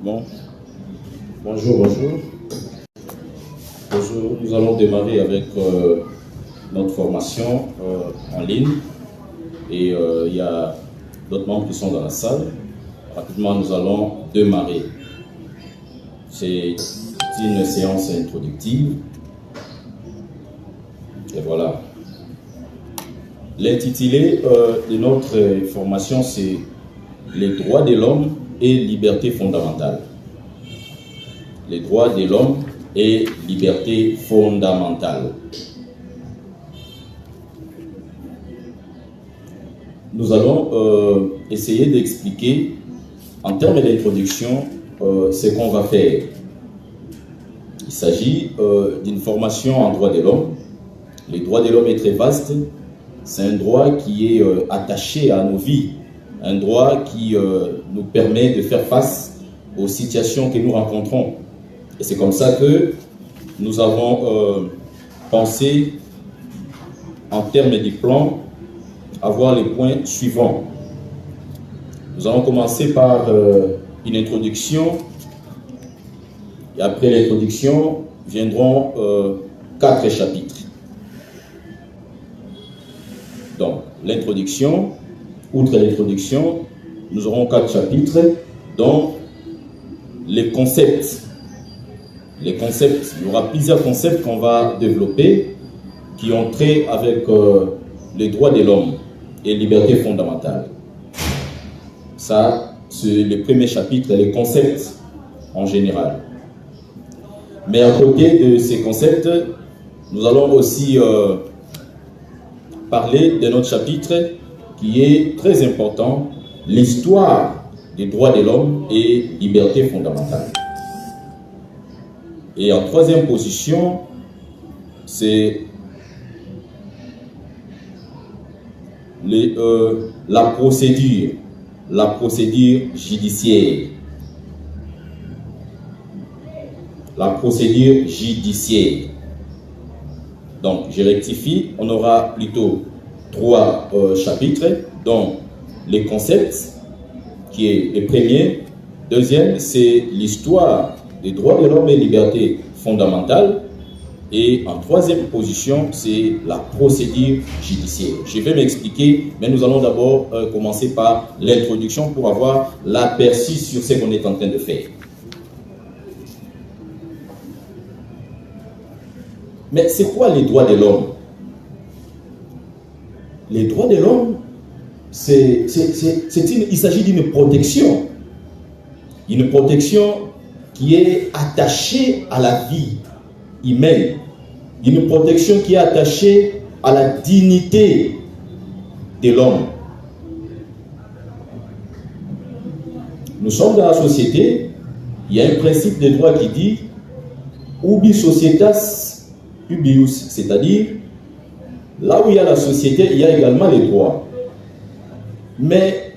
Bon, bonjour. Nous allons démarrer avec notre formation en ligne et il y a d'autres membres qui sont dans la salle. Rapidement, nous allons démarrer. C'est une séance introductive. Et voilà. L'intitulé de notre formation, c'est les droits de l'homme et libertés fondamentales. Les droits de l'homme et libertés fondamentales. Nous allons essayer d'expliquer en termes d'introduction ce qu'on va faire. Il s'agit d'une formation en droits de l'homme. Les droits de l'homme est très vaste. C'est un droit qui est attaché à nos vies. Un droit qui nous permet de faire face aux situations que nous rencontrons. Et c'est comme ça que nous avons pensé, en termes de plan, avoir les points suivants. Nous allons commencer par une introduction. Et après l'introduction, viendront 4 chapitres. Donc, l'introduction, outre l'introduction, nous aurons 4 chapitres, dont les concepts. Les concepts, il y aura plusieurs concepts qu'on va développer qui ont trait avec les droits de l'homme et libertés fondamentales. Ça, c'est le premier chapitre, les concepts en général. Mais à côté de ces concepts, nous allons aussi parler de notre chapitre qui est très important, l'histoire des droits de l'homme et libertés fondamentales. Et en troisième position, c'est la procédure judiciaire. La procédure judiciaire. Donc, je rectifie, on aura plutôt 3 chapitres, dont les concepts, qui est le premier. Deuxième, c'est l'histoire des droits de l'homme et libertés fondamentales. Et en troisième position, c'est la procédure judiciaire. Je vais m'expliquer, mais nous allons d'abord commencer par l'introduction pour avoir l'aperçu sur ce qu'on est en train de faire. Mais c'est quoi les droits de l'homme? Les droits de l'homme, il s'agit d'une protection. Une protection qui est attachée à la vie humaine. Une protection qui est attachée à la dignité de l'homme. Nous sommes dans la société, il y a un principe de droit qui dit ubi societas ubius, c'est-à-dire là où il y a la société, il y a également les droits. Mais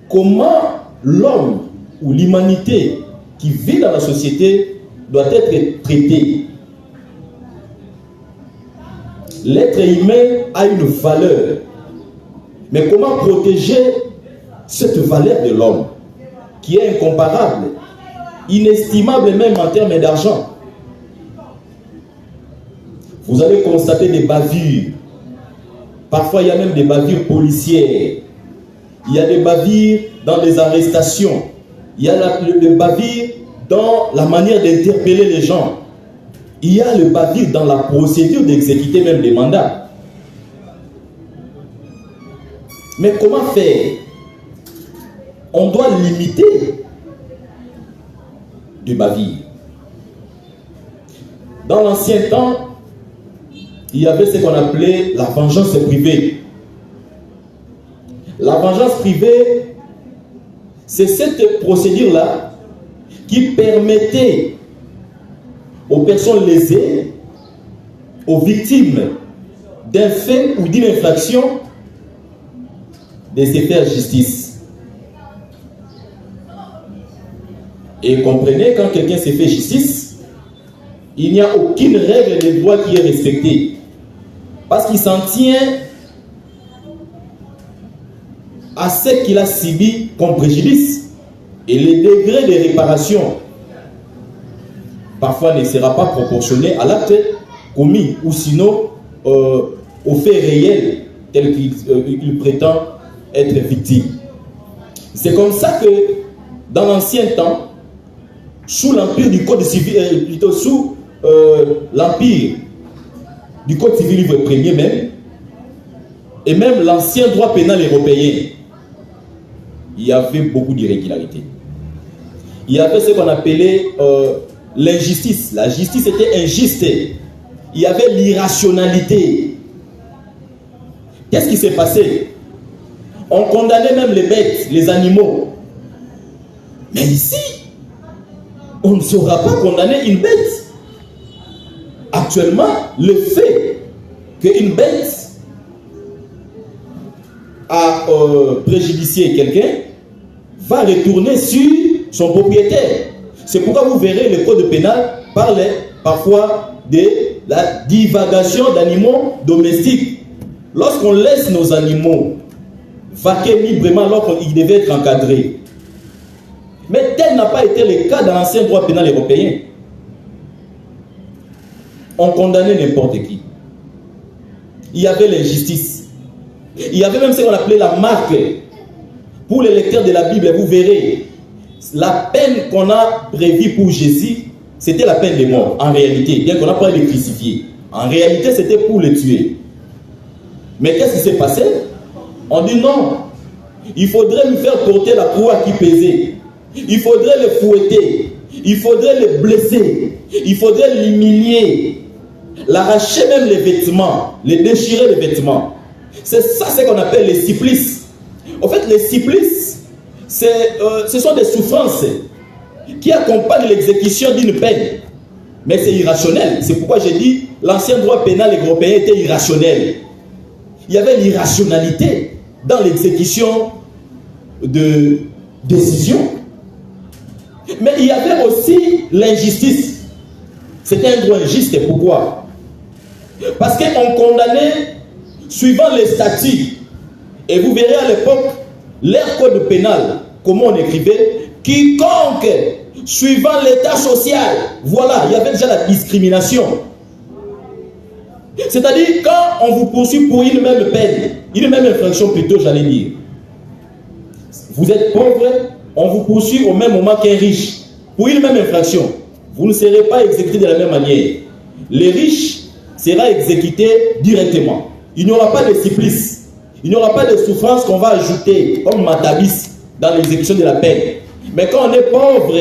comment l'homme ou l'humanité qui vit dans la société doit être traité? L'être humain a une valeur. Mais comment protéger cette valeur de l'homme qui est incomparable, inestimable même en termes d'argent? Vous allez constater des bavures. Parfois, il y a même des bavures policières. Il y a des bavures dans les arrestations. Il y a le bavure dans la manière d'interpeller les gens. Il y a le bavure dans la procédure d'exécuter même des mandats. Mais comment faire? On doit limiter du bavure. Dans l'ancien temps, il y avait ce qu'on appelait la vengeance privée. La vengeance privée, c'est cette procédure-là qui permettait aux personnes lésées, aux victimes d'un fait ou d'une infraction, de se faire justice. Et comprenez, quand quelqu'un se fait justice, il n'y a aucune règle de droit qui est respectée. Parce qu'il s'en tient à ce qu'il a subi comme préjudice. Et le degré de réparation parfois ne sera pas proportionné à l'acte commis ou sinon au fait réel tel qu'il prétend être victime. C'est comme ça que dans l'ancien temps, sous l'empire du code civil, plutôt sous l'empire du code civil livre premier même, et même l'ancien droit pénal européen, il y avait beaucoup d'irrégularités. Il y avait ce qu'on appelait l'injustice. La justice était injuste. Il y avait l'irrationalité. Qu'est-ce qui s'est passé? On condamnait même les bêtes, les animaux. Mais ici, on ne saura pas condamner une bête. Actuellement, le fait qu'une bête a préjudicié quelqu'un va retourner sur son propriétaire. C'est pourquoi vous verrez le code pénal parle parfois de la divagation d'animaux domestiques. Lorsqu'on laisse nos animaux vaquer librement alors qu'ils devaient être encadrés. Mais tel n'a pas été le cas dans l'ancien droit pénal européen. On condamnait n'importe qui. Il y avait l'injustice. Il y avait même ce qu'on appelait la marque. Pour les lecteurs de la Bible, vous verrez, la peine qu'on a prévue pour Jésus, c'était la peine de mort, en réalité, bien qu'on n'a pas le crucifié. En réalité, c'était pour le tuer. Mais qu'est-ce qui s'est passé? On dit non, il faudrait lui faire porter la croix qui pesait. Il faudrait le fouetter. Il faudrait le blesser. Il faudrait l'humilier. L'arracher même les vêtements. Les déchirer les vêtements. C'est ça ce qu'on appelle les supplices. En fait, les supplices, ce sont des souffrances qui accompagnent l'exécution d'une peine. Mais c'est irrationnel. C'est pourquoi j'ai dit l'ancien droit pénal européen était irrationnel. Il y avait l'irrationalité dans l'exécution de décisions. Mais il y avait aussi l'injustice. C'était un droit injuste. Pourquoi? Parce qu'on condamnait suivant les statuts. Et vous verrez à l'époque, leur code pénal, comment on écrivait, quiconque, suivant l'état social. Voilà, il y avait déjà la discrimination. C'est-à-dire, quand on vous poursuit pour une même peine, une même infraction plutôt, j'allais dire. Vous êtes pauvre, on vous poursuit au même moment qu'un riche. Pour une même infraction, vous ne serez pas exécuté de la même manière. Les riches seront exécutés directement. Il n'y aura pas de supplice. Il n'y aura pas de souffrance qu'on va ajouter comme matabis dans l'exécution de la peine. Mais quand on est pauvre,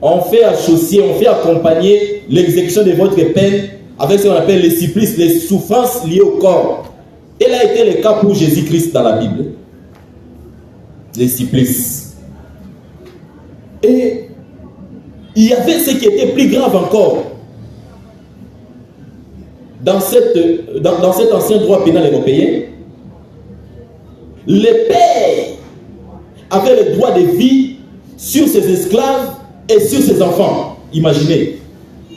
on fait associer, on fait accompagner l'exécution de votre peine avec ce qu'on appelle les supplices, les souffrances liées au corps. Tel a été le cas pour Jésus-Christ dans la Bible. Les supplices. Et il y avait ce qui était plus grave encore. Dans cet ancien droit pénal européen, les pères avaient le droit de vie sur ses esclaves et sur ses enfants. Imaginez,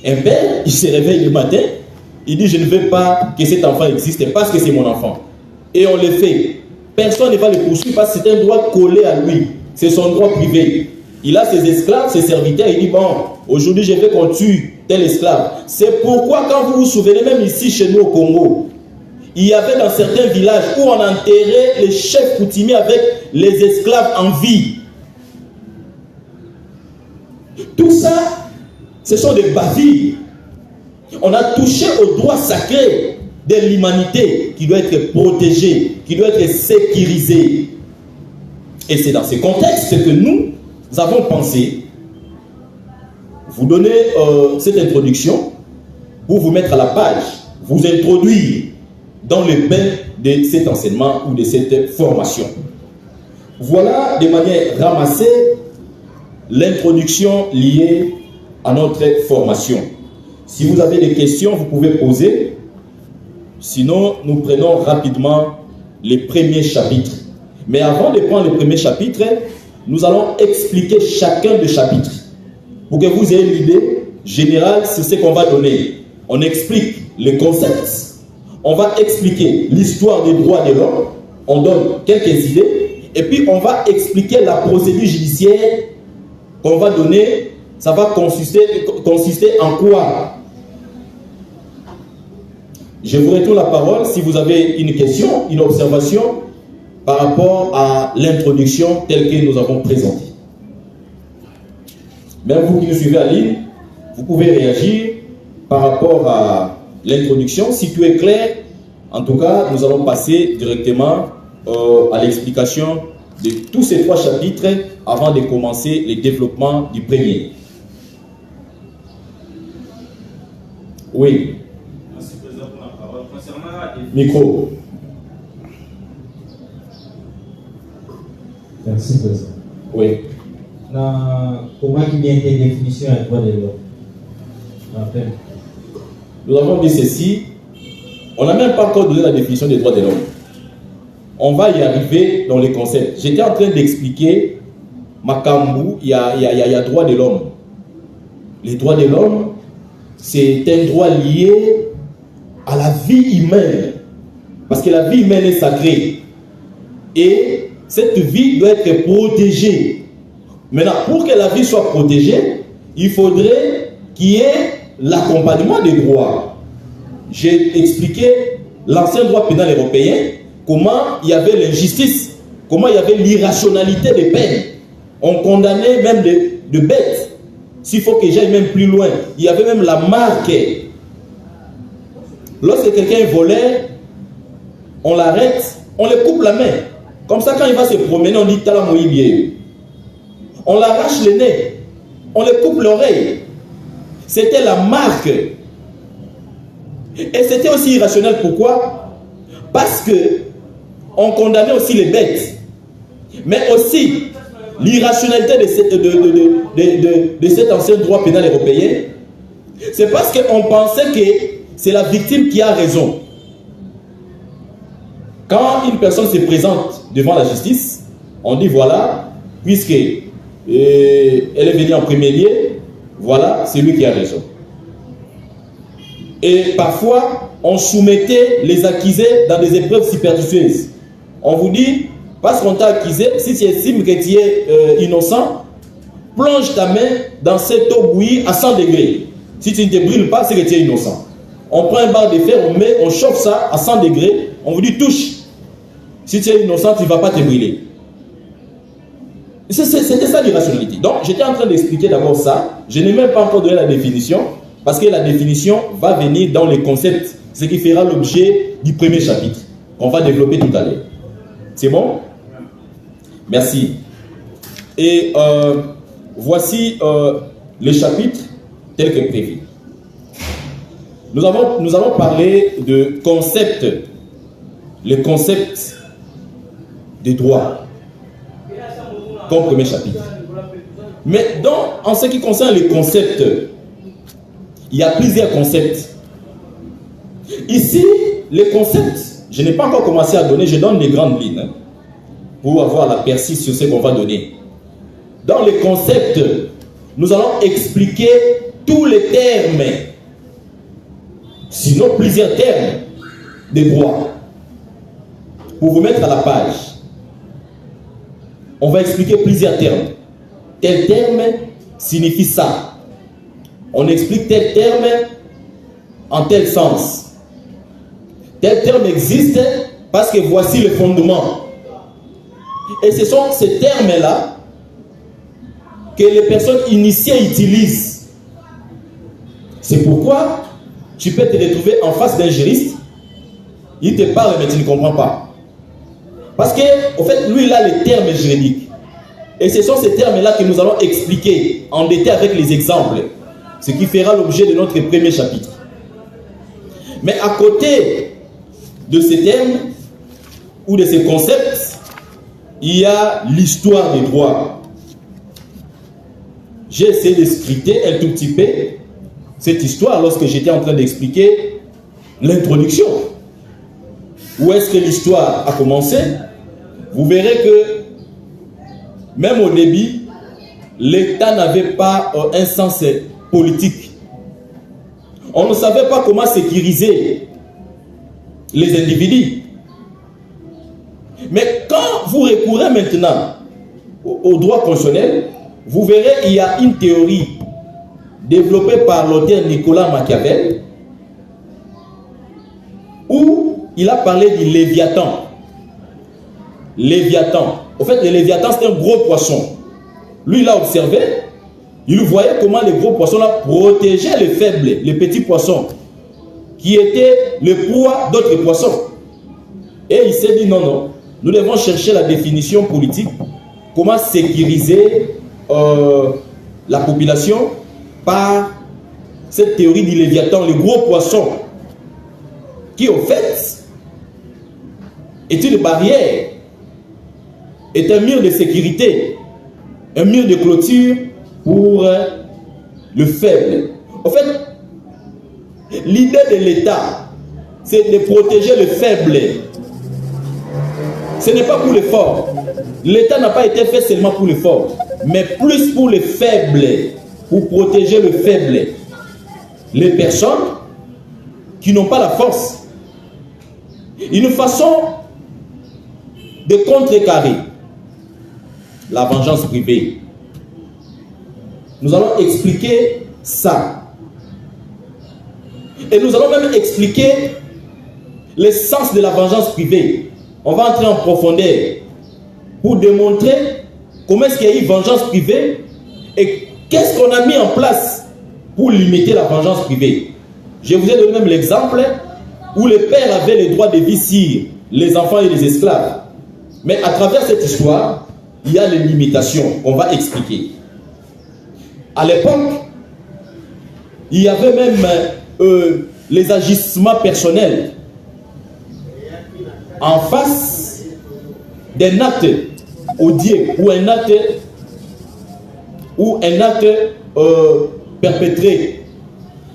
un père, il se réveille le matin, il dit je ne veux pas que cet enfant existe parce que c'est mon enfant. Et on le fait. Personne ne va le poursuivre parce que c'est un droit collé à lui. C'est son droit privé. Il a ses esclaves, ses serviteurs, il dit bon, aujourd'hui je veux qu'on tue tel esclave. C'est pourquoi quand vous vous souvenez, même ici chez nous au Congo, il y avait dans certains villages où on enterrait les chefs coutumiers avec les esclaves en vie. Tout ça, ce sont des bavures. On a touché au droit sacré de l'humanité qui doit être protégé, qui doit être sécurisé. Et c'est dans ce contexte que nous avons pensé vous donner cette introduction pour vous mettre à la page, vous introduire dans le bain de cet enseignement ou de cette formation. Voilà de manière ramassée l'introduction liée à notre formation. Si vous avez des questions, vous pouvez poser. Sinon, nous prenons rapidement les premiers chapitres. Mais avant de prendre les premiers chapitres, nous allons expliquer chacun des chapitres pour que vous ayez l'idée générale sur ce qu'on va donner. On explique les concepts, on va expliquer l'histoire des droits de l'homme, on donne quelques idées Et puis on va expliquer la procédure judiciaire qu'on va donner. Ça va consister en quoi? Je vous retourne la parole si vous avez une question, une observation par rapport à l'introduction telle que nous avons présentée. Même vous qui nous suivez à ligne, vous pouvez réagir par rapport à l'introduction. Si tout est clair, en tout cas, nous allons passer directement à l'explication de tous ces 3 chapitres avant de commencer le développement du premier. Oui. Merci, Président, pour la parole. Concernant la définition. Micro. Merci, Président. Oui. Comment il y a une définition à droit de l'homme? Nous avons dit ceci. On n'a même pas encore donné la définition des droits de l'homme. On va y arriver dans les concepts. J'étais en train d'expliquer Makambu, il y a droit de l'homme. Les droits de l'homme, c'est un droit lié à la vie humaine. Parce que la vie humaine est sacrée. Et cette vie doit être protégée. Maintenant, pour que la vie soit protégée, il faudrait qu'il y ait l'accompagnement des droits. J'ai expliqué l'ancien droit pénal européen, comment il y avait l'injustice, comment il y avait l'irrationalité des peines. On condamnait même de bêtes. S'il faut que j'aille même plus loin, il y avait même la marque. Lorsque quelqu'un est voleur, on l'arrête, on le coupe la main. Comme ça, quand il va se promener, on dit Tala Moïbié. On l'arrache le nez, on le coupe l'oreille. C'était la marque. Et c'était aussi irrationnel. Pourquoi? Parce que on condamnait aussi les bêtes. Mais aussi, l'irrationalité de cet ancien droit pénal européen, c'est parce qu'on pensait que c'est la victime qui a raison. Quand une personne se présente devant la justice, on dit voilà, puisque elle est venue en premier lieu, voilà, c'est lui qui a raison. Et parfois, on soumettait les accusés dans des épreuves superstitieuses. On vous dit, parce qu'on t'a accusé, si tu estimes que tu es innocent, plonge ta main dans cette eau bouillie à 100 degrés. Si tu ne te brûles pas, c'est que tu es innocent. On prend un barre de fer, on chauffe ça à 100 degrés, on vous dit touche. Si tu es innocent, tu ne vas pas te brûler. C'était ça l'irrationalité. Donc, j'étais en train d'expliquer d'abord ça. Je n'ai même pas encore donné la définition, parce que la définition va venir dans les concepts, ce qui fera l'objet du premier chapitre, qu'on va développer tout à l'heure. C'est bon? Merci. Et voici les chapitres tels que prévu. Nous allons parler de concepts, les concepts des droits, comme premier chapitre. Mais en ce qui concerne les concepts, il y a plusieurs concepts. Ici, les concepts, je n'ai pas encore commencé à donner, je donne des grandes lignes hein, pour avoir la persistance sur ce qu'on va donner. Dans les concepts, nous allons expliquer tous les termes, sinon plusieurs termes des droits, pour vous mettre à la page. On va expliquer plusieurs termes. Tel terme signifie ça. On explique tel terme en tel sens. Tel terme existe parce que voici le fondement. Et ce sont ces termes-là que les personnes initiées utilisent. C'est pourquoi tu peux te retrouver en face d'un juriste, il te parle mais tu ne comprends pas. Parce que, au fait, lui, il a les termes juridiques. Et ce sont ces termes-là que nous allons expliquer en détail avec les exemples. Ce qui fera l'objet de notre premier chapitre. Mais à côté de ces termes ou de ces concepts, il y a l'histoire des droits. J'ai essayé de scripter un tout petit peu cette histoire lorsque j'étais en train d'expliquer l'introduction. Où est-ce que l'histoire a commencé? Vous verrez que même au début, l'État n'avait pas un sens politique. On ne savait pas comment sécuriser les individus. Mais quand vous recourez maintenant au droit constitutionnel, vous verrez il y a une théorie développée par l'auteur Nicolas Machiavel où il a parlé du Léviathan. Léviathan. En fait, le Léviathan, c'est un gros poisson. Lui, il a observé, il voyait comment les gros poissons là protégeaient les faibles, les petits poissons, qui étaient le proie d'autres poissons. Et il s'est dit, non, non, nous devons chercher la définition politique, comment sécuriser la population par cette théorie du Léviathan, le gros poisson, qui au fait est une barrière, est un mur de sécurité, un mur de clôture pour le faible. En fait, l'idée de l'État, c'est de protéger le faible. Ce n'est pas pour les forts. L'État n'a pas été fait seulement pour les forts, mais plus pour les faibles, pour protéger le faible. Les personnes qui n'ont pas la force. Une façon de contrecarrer la vengeance privée. Nous allons expliquer ça. Et nous allons même expliquer le sens de la vengeance privée. On va entrer en profondeur pour démontrer comment est-ce qu'il y a eu vengeance privée et qu'est-ce qu'on a mis en place pour limiter la vengeance privée. Je vous ai donné même l'exemple où le père avait le droit de vicier les enfants et les esclaves. Mais à travers cette histoire, il y a les limitations qu'on va expliquer. À l'époque, il y avait même les agissements personnels en face d'un acte odieux ou un acte perpétré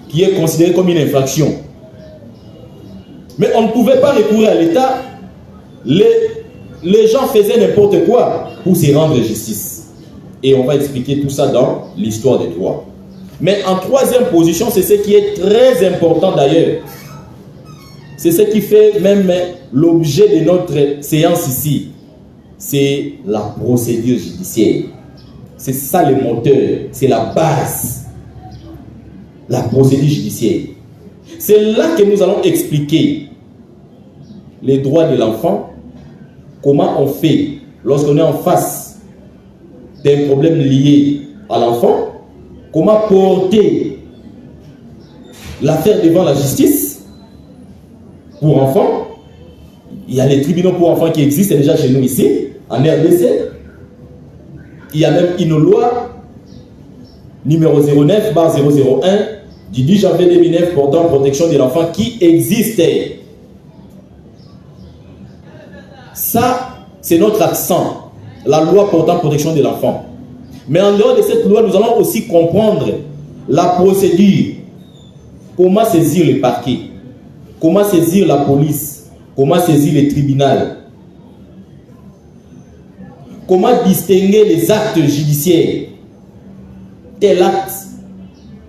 qui est considéré comme une infraction. Mais on ne pouvait pas recourir à l'État. Les gens faisaient n'importe quoi pour se rendre justice. Et on va expliquer tout ça dans l'histoire des droits. Mais en troisième position, c'est ce qui est très important d'ailleurs. C'est ce qui fait même l'objet de notre séance ici. C'est la procédure judiciaire. C'est ça le moteur, c'est la base. La procédure judiciaire. C'est là que nous allons expliquer les droits de l'enfant, comment on fait lorsqu'on est en face d'un problème lié à l'enfant, comment porter l'affaire devant la justice pour enfants. Il y a les tribunaux pour enfants qui existent déjà chez nous ici, en RDC. Il y a même une loi numéro 09/001 du 10 janvier 2009 portant protection de l'enfant qui existait. Ça, c'est notre accent, la loi portant protection de l'enfant. Mais en dehors de cette loi, nous allons aussi comprendre la procédure. Comment saisir le parquet, comment saisir la police, comment saisir le tribunal, comment distinguer les actes judiciaires. Tel acte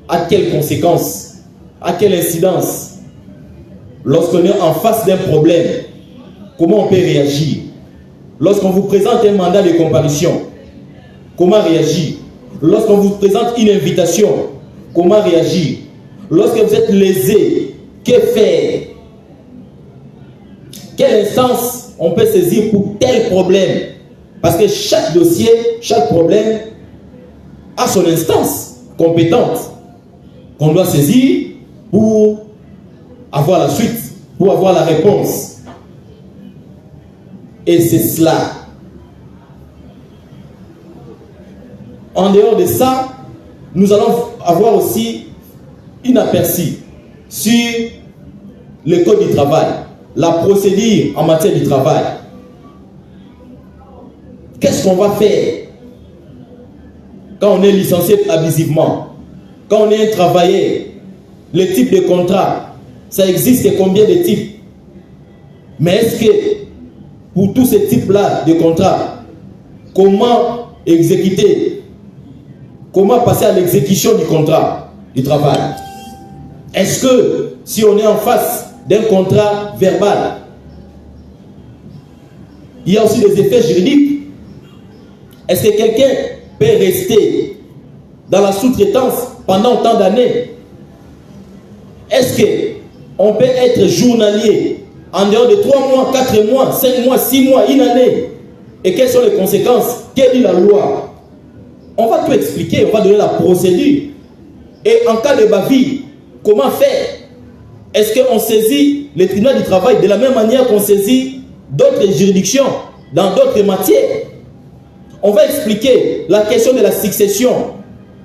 a quelles conséquences, a quelle incidence. Lorsqu'on est en face d'un problème, comment on peut réagir? Lorsqu'on vous présente un mandat de comparution, comment réagir? Lorsqu'on vous présente une invitation, comment réagir? Lorsque vous êtes lésé, que faire? Quelle instance on peut saisir pour tel problème? Parce que chaque dossier, chaque problème a son instance compétente qu'on doit saisir pour avoir la suite, pour avoir la réponse. Et c'est cela. En dehors de ça, nous allons avoir aussi une aperçu sur le code du travail, la procédure en matière du travail. Qu'est-ce qu'on va faire quand on est licencié abusivement, quand on est un travailleur? Le type de contrat, ça existe combien de types? Mais est-ce que pour tous ces types-là de contrats, comment exécuter, comment passer à l'exécution du contrat du travail? Est-ce que si on est en face d'un contrat verbal, il y a aussi des effets juridiques. Est-ce que quelqu'un peut rester dans la sous-traitance pendant tant d'années? Est-ce qu'on peut être journalier en dehors de 3 mois, 4 mois, 5 mois, 6 mois, une année? Et quelles sont les conséquences? Quelle est la loi? On va tout expliquer, on va donner la procédure. Et en cas de bavure, comment faire? Est-ce qu'on saisit les tribunaux du travail de la même manière qu'on saisit d'autres juridictions dans d'autres matières? On va expliquer la question de la succession.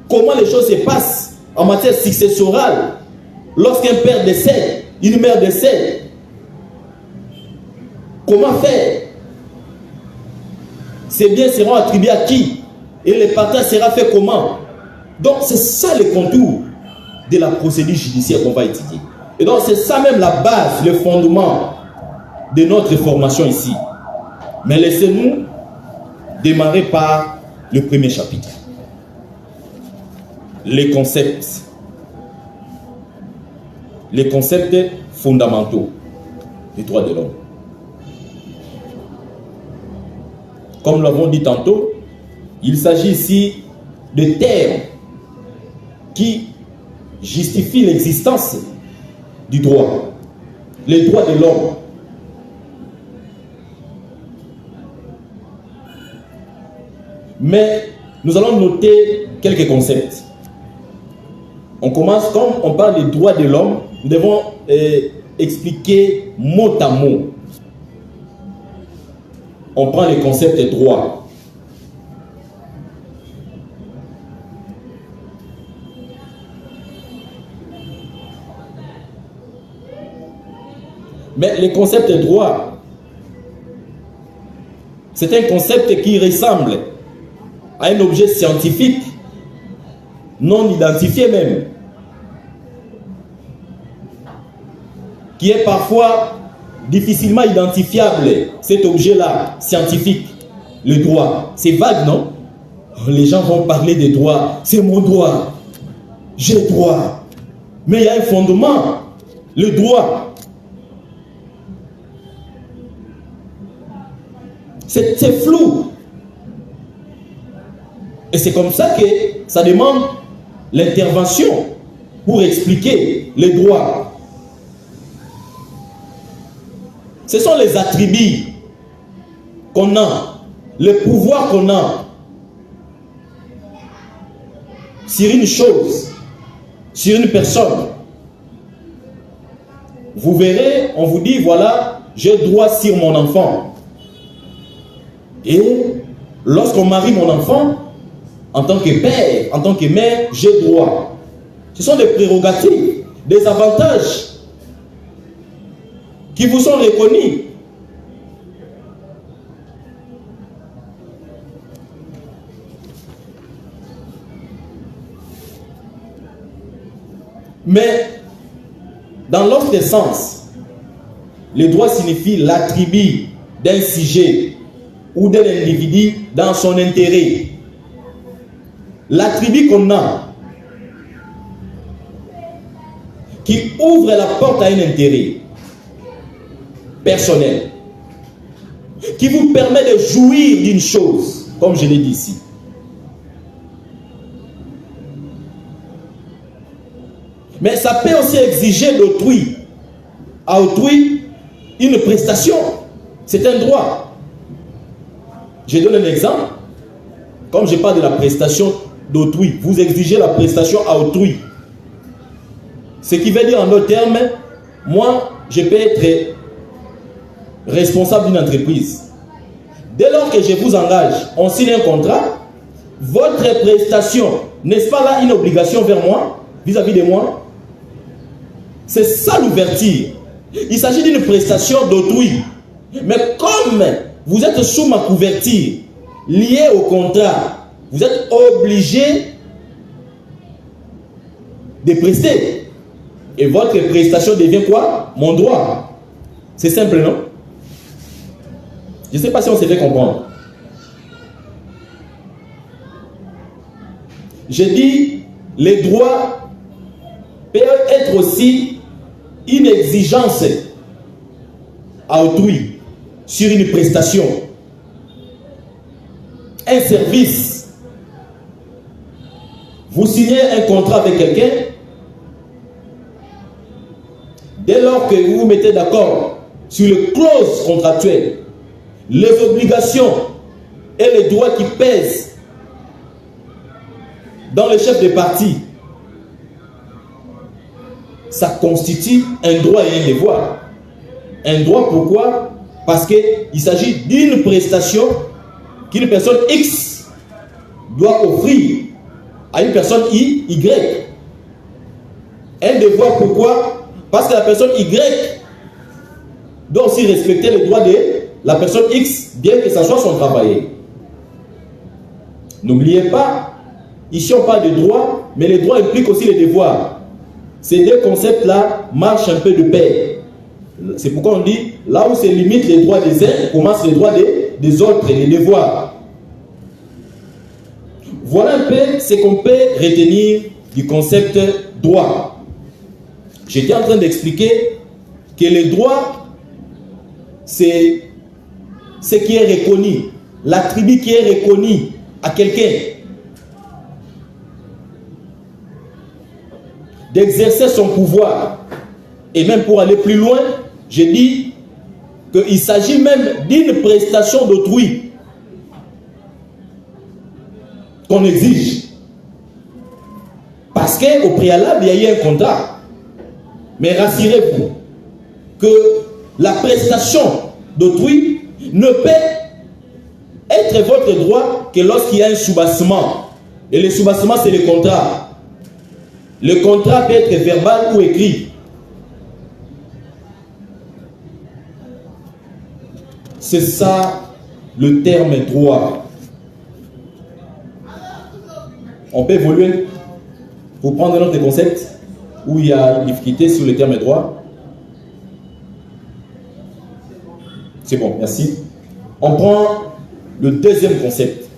Comment les choses se passent en matière successorale lorsqu'un père décède, une mère décède. Comment faire? Ces biens seront attribués à qui? Et le partage sera fait comment? Donc c'est ça le contour de la procédure judiciaire qu'on va étudier. Et donc c'est ça même la base, le fondement de notre formation ici. Mais laissez-nous démarrer par le premier chapitre. Les concepts fondamentaux des droits de l'homme. Comme nous l'avons dit tantôt, il s'agit ici de termes qui justifient l'existence du droit, les droits de l'homme. Mais nous allons noter quelques concepts. On commence, comme on parle des droits de l'homme, nous devons expliquer mot à mot. On prend les concepts de droit. Mais le concept de droit, c'est un concept qui ressemble à un objet scientifique non identifié même, qui est parfois difficilement identifiable, cet objet-là, scientifique, le droit. C'est vague, non? Les gens vont parler des droits. C'est mon droit. J'ai droit. Mais il y a un fondement. Le droit. C'est flou. Et c'est comme ça que ça demande l'intervention pour expliquer les droits. Ce sont les attributs qu'on a, le pouvoir qu'on a sur une chose, sur une personne. Vous verrez, on vous dit, voilà, j'ai droit sur mon enfant. Et lorsqu'on marie mon enfant, en tant que père, en tant que mère, j'ai droit. Ce sont des prérogatives, des avantages qui vous sont reconnus. Mais dans l'autre sens, le droit signifie l'attribut d'un sujet ou d'un individu dans son intérêt. L'attribut qu'on a qui ouvre la porte à un intérêt personnel, qui vous permet de jouir d'une chose, comme je l'ai dit ici. Mais ça peut aussi exiger d'autrui, à autrui, une prestation. C'est un droit. Je donne un exemple. Comme je parle de la prestation d'autrui, vous exigez la prestation à autrui. Ce qui veut dire en d'autres termes, moi, je peux être responsable d'une entreprise. Dès lors que je vous engage, on signe un contrat, votre prestation, n'est-ce pas là une obligation vers moi, vis-à-vis de moi? C'est ça l'ouverture. Il s'agit d'une prestation d'autrui. Mais comme vous êtes sous ma couverture, lié au contrat, vous êtes obligé de prester. Et votre prestation devient quoi? Mon droit. C'est simple, non? Je ne sais pas si on s'est fait comprendre. Je dis, les droits peuvent être aussi une exigence à autrui sur une prestation. un service. Vous signez un contrat avec quelqu'un. Dès lors que vous vous mettez d'accord sur les clauses contractuelles, les obligations et les droits qui pèsent dans le chef de parti, ça constitue un droit et un devoir. Un droit, pourquoi? Parce qu'il s'agit d'une prestation qu'une personne X doit offrir à une personne Y. Un devoir, pourquoi? Parce que la personne Y doit aussi respecter les droits de la personne X, bien que ça soit son travail. N'oubliez pas, ici on parle de droits, mais les droits impliquent aussi les devoirs. Ces deux concepts-là marchent un peu de pair. C'est pourquoi on dit, là où se limitent les droits des uns, commencent les droits des autres et les devoirs. Voilà un peu ce qu'on peut retenir du concept droit. J'étais en train d'expliquer que les droits, c'est ce qui est reconnu, l'attribut qui est reconnu à quelqu'un d'exercer son pouvoir. Et même pour aller plus loin, je dis qu'il s'agit même d'une prestation d'autrui qu'on exige. Parce qu'au préalable, il y a eu un contrat. Mais rassurez-vous que la prestation d'autrui ne peut être votre droit que lorsqu'il y a un soubassement. Et le soubassement, c'est le contrat. Le contrat peut être verbal ou écrit. C'est ça le terme droit. On peut évoluer pour prendre un autre concept où il y a une difficulté sur le terme droit. C'est bon, merci. On prend le deuxième concept.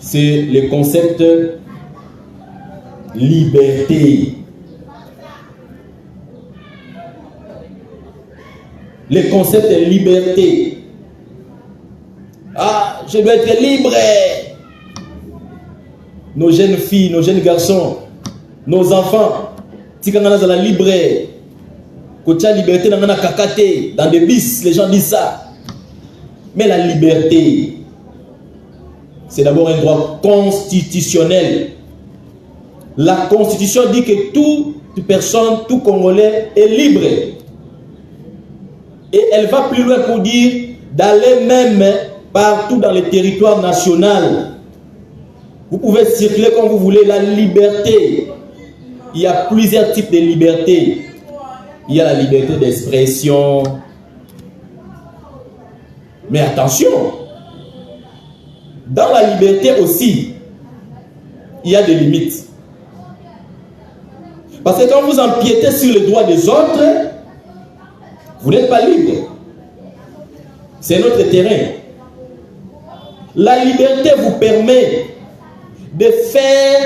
C'est le concept liberté. Le concept de liberté. Ah, je dois être libre. Nos jeunes filles, nos jeunes garçons, nos enfants, si on a la libre, la liberté dans des bis, les gens disent ça. Mais la liberté, c'est d'abord un droit constitutionnel. La Constitution dit que toute personne, tout Congolais est libre. Et elle va plus loin pour dire d'aller même partout dans le territoire national. Vous pouvez circuler comme vous voulez, la liberté. Il y a plusieurs types de liberté. Il y a la liberté d'expression. Mais attention, dans la liberté aussi, il y a des limites. Parce que quand vous empiétez sur les droits des autres, vous n'êtes pas libre. C'est notre terrain. La liberté vous permet de faire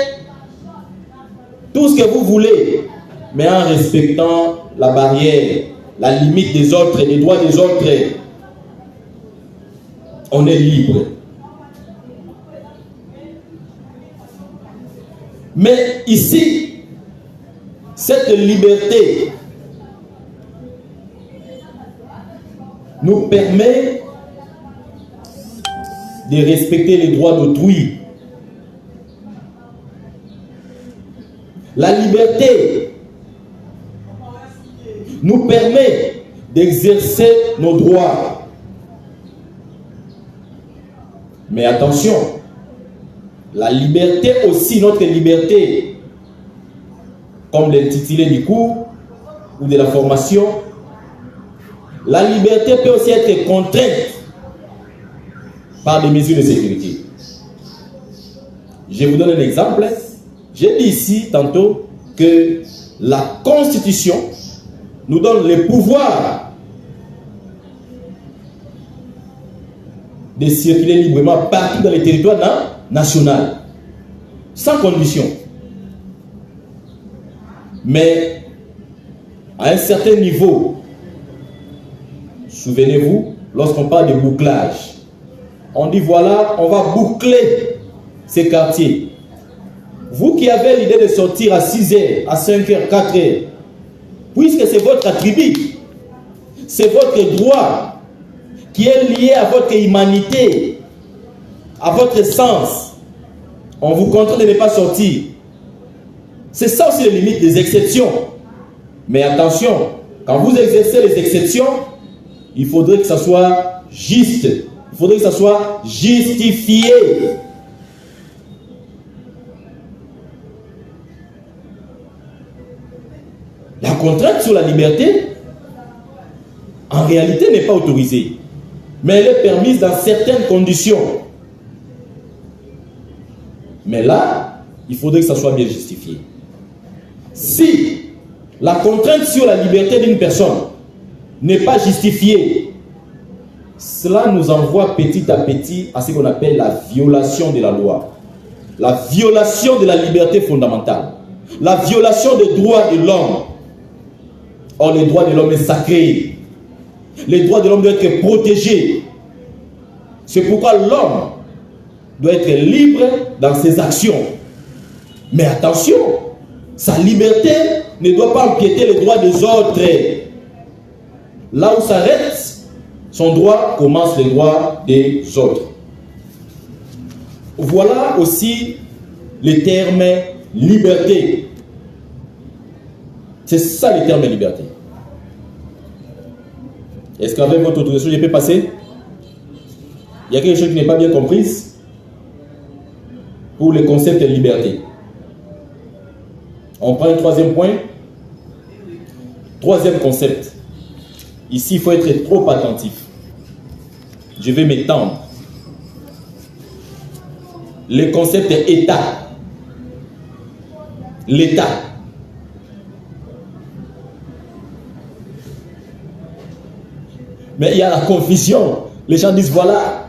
tout ce que vous voulez, mais en respectant la barrière, la limite des autres, les droits des autres. On est libre. Mais ici, cette liberté nous permet de respecter les droits d'autrui. La liberté nous permet d'exercer nos droits. Mais attention, la liberté aussi, notre liberté, comme l'intitulé du cours ou de la formation, la liberté peut aussi être contrainte par des mesures de sécurité. Je vous donne un exemple. J'ai dit ici tantôt que la Constitution nous donne le pouvoir de circuler librement partout dans les territoires nationaux, sans condition. Mais à un certain niveau, souvenez-vous, lorsqu'on parle de bouclage, On dit voilà, on va boucler ces quartiers. Vous qui avez l'idée de sortir à 6h, à 5h, 4h, puisque c'est votre attribut, c'est votre droit qui est lié à votre humanité, à votre sens, on vous contraint de ne pas sortir. C'est ça aussi les limites des exceptions. Mais attention, quand vous exercez les exceptions, il faudrait que ça soit juste. Il faudrait que ça soit justifié. La contrainte sur la liberté, en réalité, n'est pas autorisée. Mais elle est permise dans certaines conditions. Mais là, il faudrait que ça soit bien justifié. Si la contrainte sur la liberté d'une personne n'est pas justifiée, cela nous envoie petit à petit à ce qu'on appelle la violation de la loi. La violation de la liberté fondamentale. La violation des droits de l'homme. Or, les droits de l'homme est sacré. Les droits de l'homme doivent être protégés. C'est pourquoi l'homme doit être libre dans ses actions. Mais attention, sa liberté ne doit pas empiéter les droits des autres. Là où s'arrête son droit, commence les droits des autres. Voilà aussi les termes liberté. C'est ça les termes liberté. Est-ce qu'avec votre autorisation, je peux passer? Il y a quelque chose qui n'est pas bien comprise pour le concept de liberté. On prend un troisième point. Troisième concept. Ici, il faut être trop attentif. Je vais m'étendre. Le concept est État. L'État. Mais il y a la confusion. Les gens disent voilà.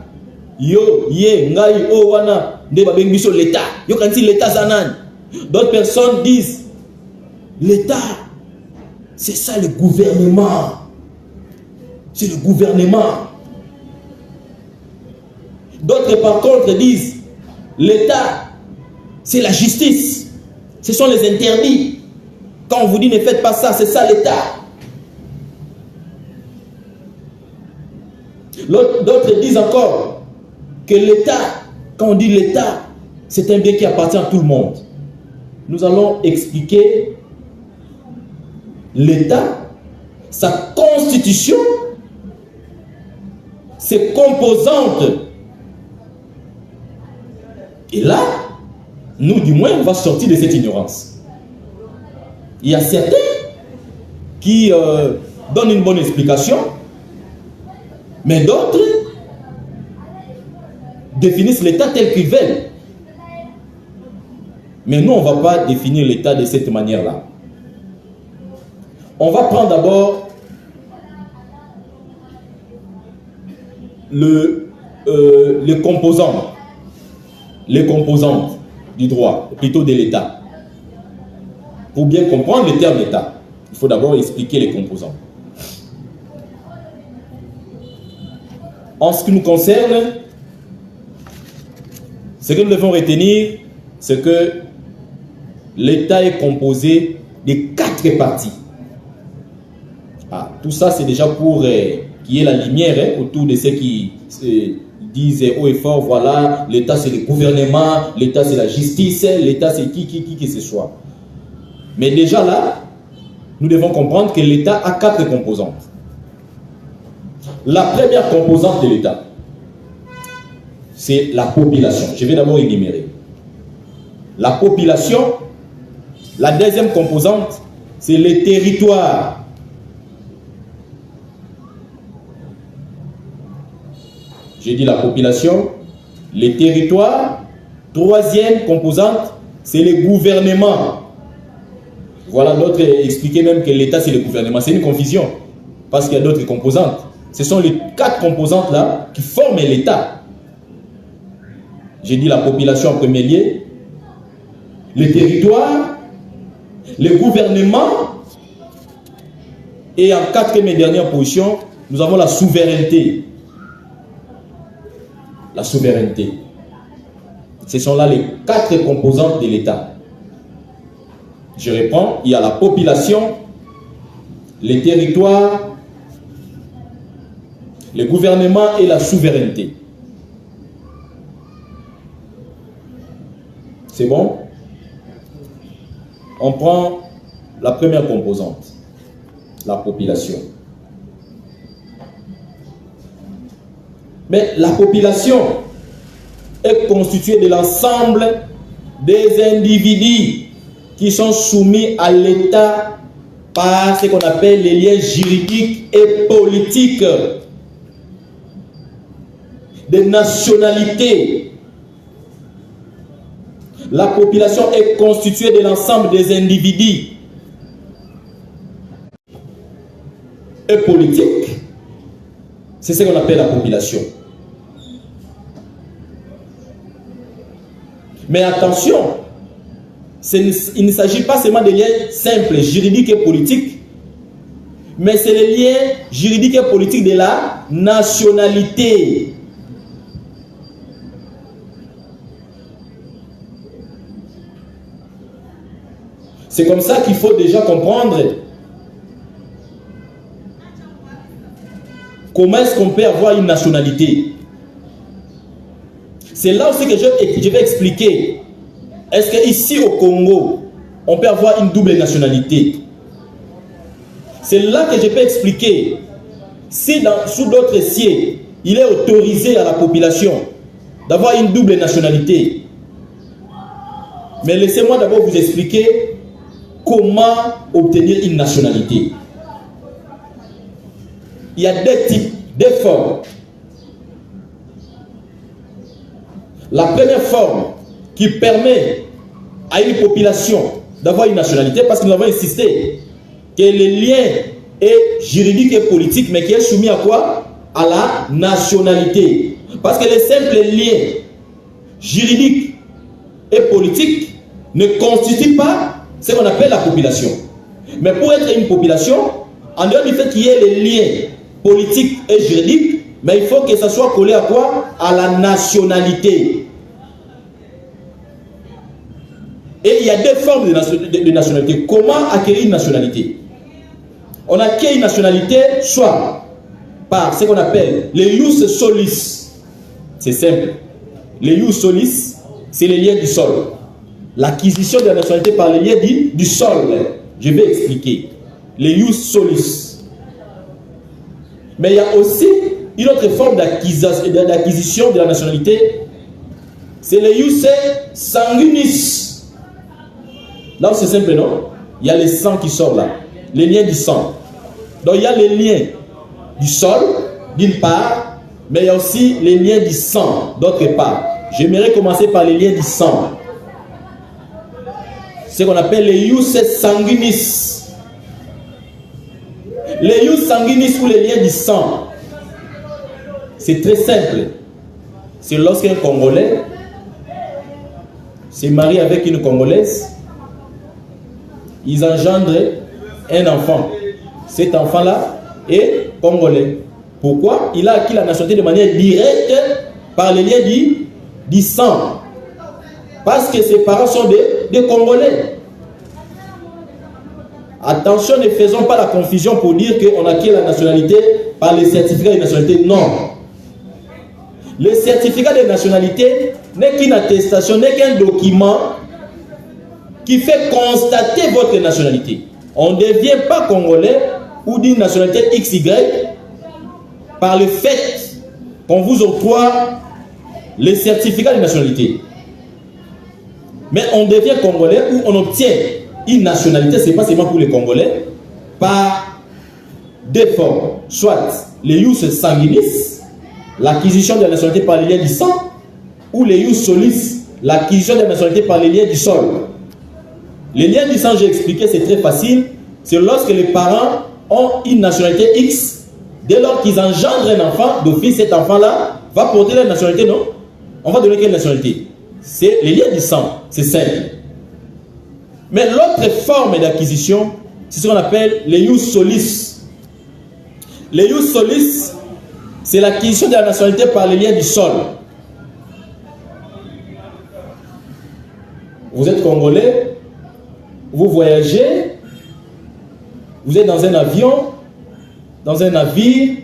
Yo, ye, ngai, oh, wana, de babeng biso l'État. Yo, quand il l'État zanan. D'autres personnes disent l'État, c'est ça le gouvernement. C'est le gouvernement. D'autres par contre disent l'État, c'est la justice. Ce sont les interdits. Quand on vous dit ne faites pas ça, c'est ça l'État. D'autres disent encore que l'État, quand on dit l'État, c'est un bien qui appartient à tout le monde. Nous allons expliquer l'État, sa constitution, ses composantes. Et là, nous du moins, on va sortir de cette ignorance. Il y a certains qui donnent une bonne explication, mais d'autres définissent l'État tel qu'ils veulent. Mais nous, on ne va pas définir l'État de cette manière-là. On va prendre d'abord les composantes du droit, plutôt de l'État. Pour bien comprendre le terme État, il faut d'abord expliquer les composantes. En ce qui nous concerne, ce que nous devons retenir, c'est que l'État est composé de 4 parties. Tout ça, c'est déjà pour qu'il y ait la lumière autour de ceux qui disent haut et fort, voilà, l'État c'est le gouvernement, l'État c'est la justice, l'État c'est qui que ce soit. Mais déjà là, nous devons comprendre que l'État a 4 composantes. La première composante de l'État, c'est la population. Je vais d'abord énumérer. La population. La deuxième composante, c'est les territoires. J'ai dit la population, les territoires. Troisième composante, c'est les gouvernements. Voilà, d'autres expliquaient même que l'État c'est le gouvernement. C'est une confusion, parce qu'il y a d'autres composantes. Ce sont les 4 composantes-là qui forment l'État. J'ai dit la population en premier lieu, les territoires, les gouvernements, et en 4e et dernière position, nous avons la souveraineté. la souveraineté. Ce sont là les 4 composantes de l'État. Je réponds, il y a la population, les territoires, le gouvernement et la souveraineté. C'est bon? On prend la première composante, la population. Mais la population est constituée de l'ensemble des individus qui sont soumis à l'État par ce qu'on appelle les liens juridiques et politiques, des nationalités. La population est constituée de l'ensemble des individus et politiques. C'est ce qu'on appelle la population. Mais attention, il ne s'agit pas seulement des liens simples, juridiques et politiques, mais c'est les liens juridiques et politiques de la nationalité. C'est comme ça qu'il faut déjà comprendre comment est-ce qu'on peut avoir une nationalité. C'est là aussi que je vais expliquer. Est-ce qu'ici au Congo, on peut avoir une double nationalité? C'est là que je peux expliquer. Si sous d'autres cieux, il est autorisé à la population d'avoir une double nationalité. Mais laissez-moi d'abord vous expliquer comment obtenir une nationalité. Il y a 2 types, 2 formes. La première forme qui permet à une population d'avoir une nationalité, parce que nous avons insisté que le lien est juridique et politique, mais qui est soumis à quoi? À la nationalité. Parce que les simples liens juridiques et politiques ne constituent pas ce qu'on appelle la population. Mais pour être une population, en dehors du fait qu'il y ait les liens politiques et juridiques, mais il faut que ça soit collé à quoi? À la nationalité. Et il y a 2 formes de nationalité. Comment acquérir une nationalité? On acquiert une nationalité soit par ce qu'on appelle le ius solis. C'est simple. Le ius solis, c'est les liens du sol. L'acquisition de la nationalité par les liens du sol. Je vais expliquer. Le ius solis. Mais il y a aussi une autre forme d'acquisition de la nationalité. C'est le ius sanguinis. Là, c'est simple, non? Il y a le sang qui sort là. Les liens du sang. Donc, il y a les liens du sol, d'une part, mais il y a aussi les liens du sang, d'autre part. J'aimerais commencer par les liens du sang. Ce qu'on appelle les ius sanguinis. Les ius sanguinis ou les liens du sang, c'est très simple. C'est lorsqu'un Congolais se marie avec une Congolaise, ils engendrent un enfant. Cet enfant-là est congolais. Pourquoi? Il a acquis la nationalité de manière directe par les liens du sang. Parce que ses parents sont des Congolais. Attention, ne faisons pas la confusion pour dire qu'on acquiert la nationalité par les certificats de nationalité. Non. Le certificat de nationalité n'est qu'une attestation, n'est qu'un document qui fait constater votre nationalité. On ne devient pas congolais ou d'une nationalité XY par le fait qu'on vous octroie les certificats de nationalité. Mais on devient congolais ou on obtient une nationalité, ce n'est pas seulement pour les Congolais, par 2 formes. Soit les ius sanguinis, l'acquisition de la nationalité par les liens du sang, ou les ius solis, l'acquisition de la nationalité par les liens du sol. Les liens du sang, j'ai expliqué, c'est très facile. C'est lorsque les parents ont une nationalité X, dès lors qu'ils engendrent un enfant, d'office, cet enfant-là va porter la nationalité, non? On va donner quelle nationalité? C'est les liens du sang, c'est simple. Mais l'autre forme d'acquisition, c'est ce qu'on appelle les ius solis. Les ius solis, c'est l'acquisition de la nationalité par les liens du sol. Vous êtes Congolais, vous voyagez, vous êtes dans un avion, dans un navire,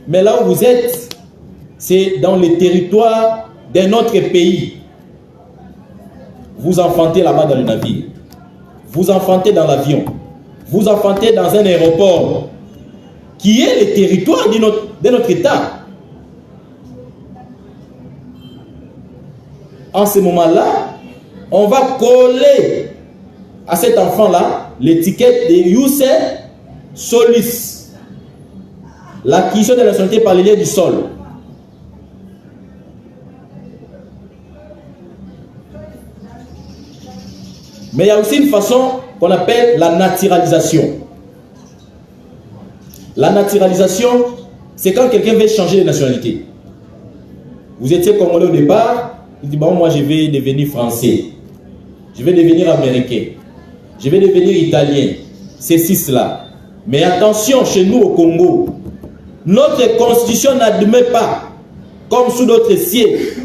mais là où vous êtes, c'est dans les territoires d'un autre pays. Vous enfantez là-bas dans le navire, vous enfantez dans l'avion, vous enfantez dans un aéroport qui est le territoire de notre État. En ce moment-là, on va coller à cet enfant-là l'étiquette de Ius Solis, l'acquisition de la nationalité par les liens du sol. Mais il y a aussi une façon qu'on appelle la naturalisation. La naturalisation, c'est quand quelqu'un veut changer de nationalité. Vous étiez Congolais au départ, il dit bon, moi je vais devenir français, je vais devenir américain, je vais devenir italien, c'est cela. Mais attention, chez nous au Congo, notre constitution n'admet pas, comme sous d'autres sièges,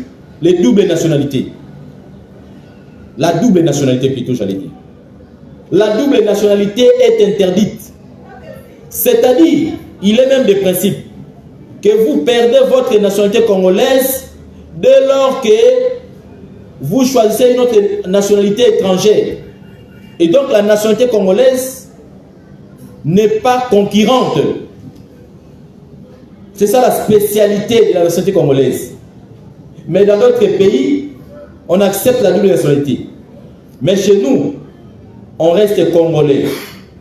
les doubles nationalités. La double nationalité plutôt, j'allais dire. La double nationalité est interdite. C'est-à-dire, il est même des principes que vous perdez votre nationalité congolaise dès lors que vous choisissez une autre nationalité étrangère. Et donc la nationalité congolaise n'est pas concurrente. C'est ça la spécialité de la nationalité congolaise. Mais dans d'autres pays, on accepte la double nationalité. Mais chez nous, on reste congolais.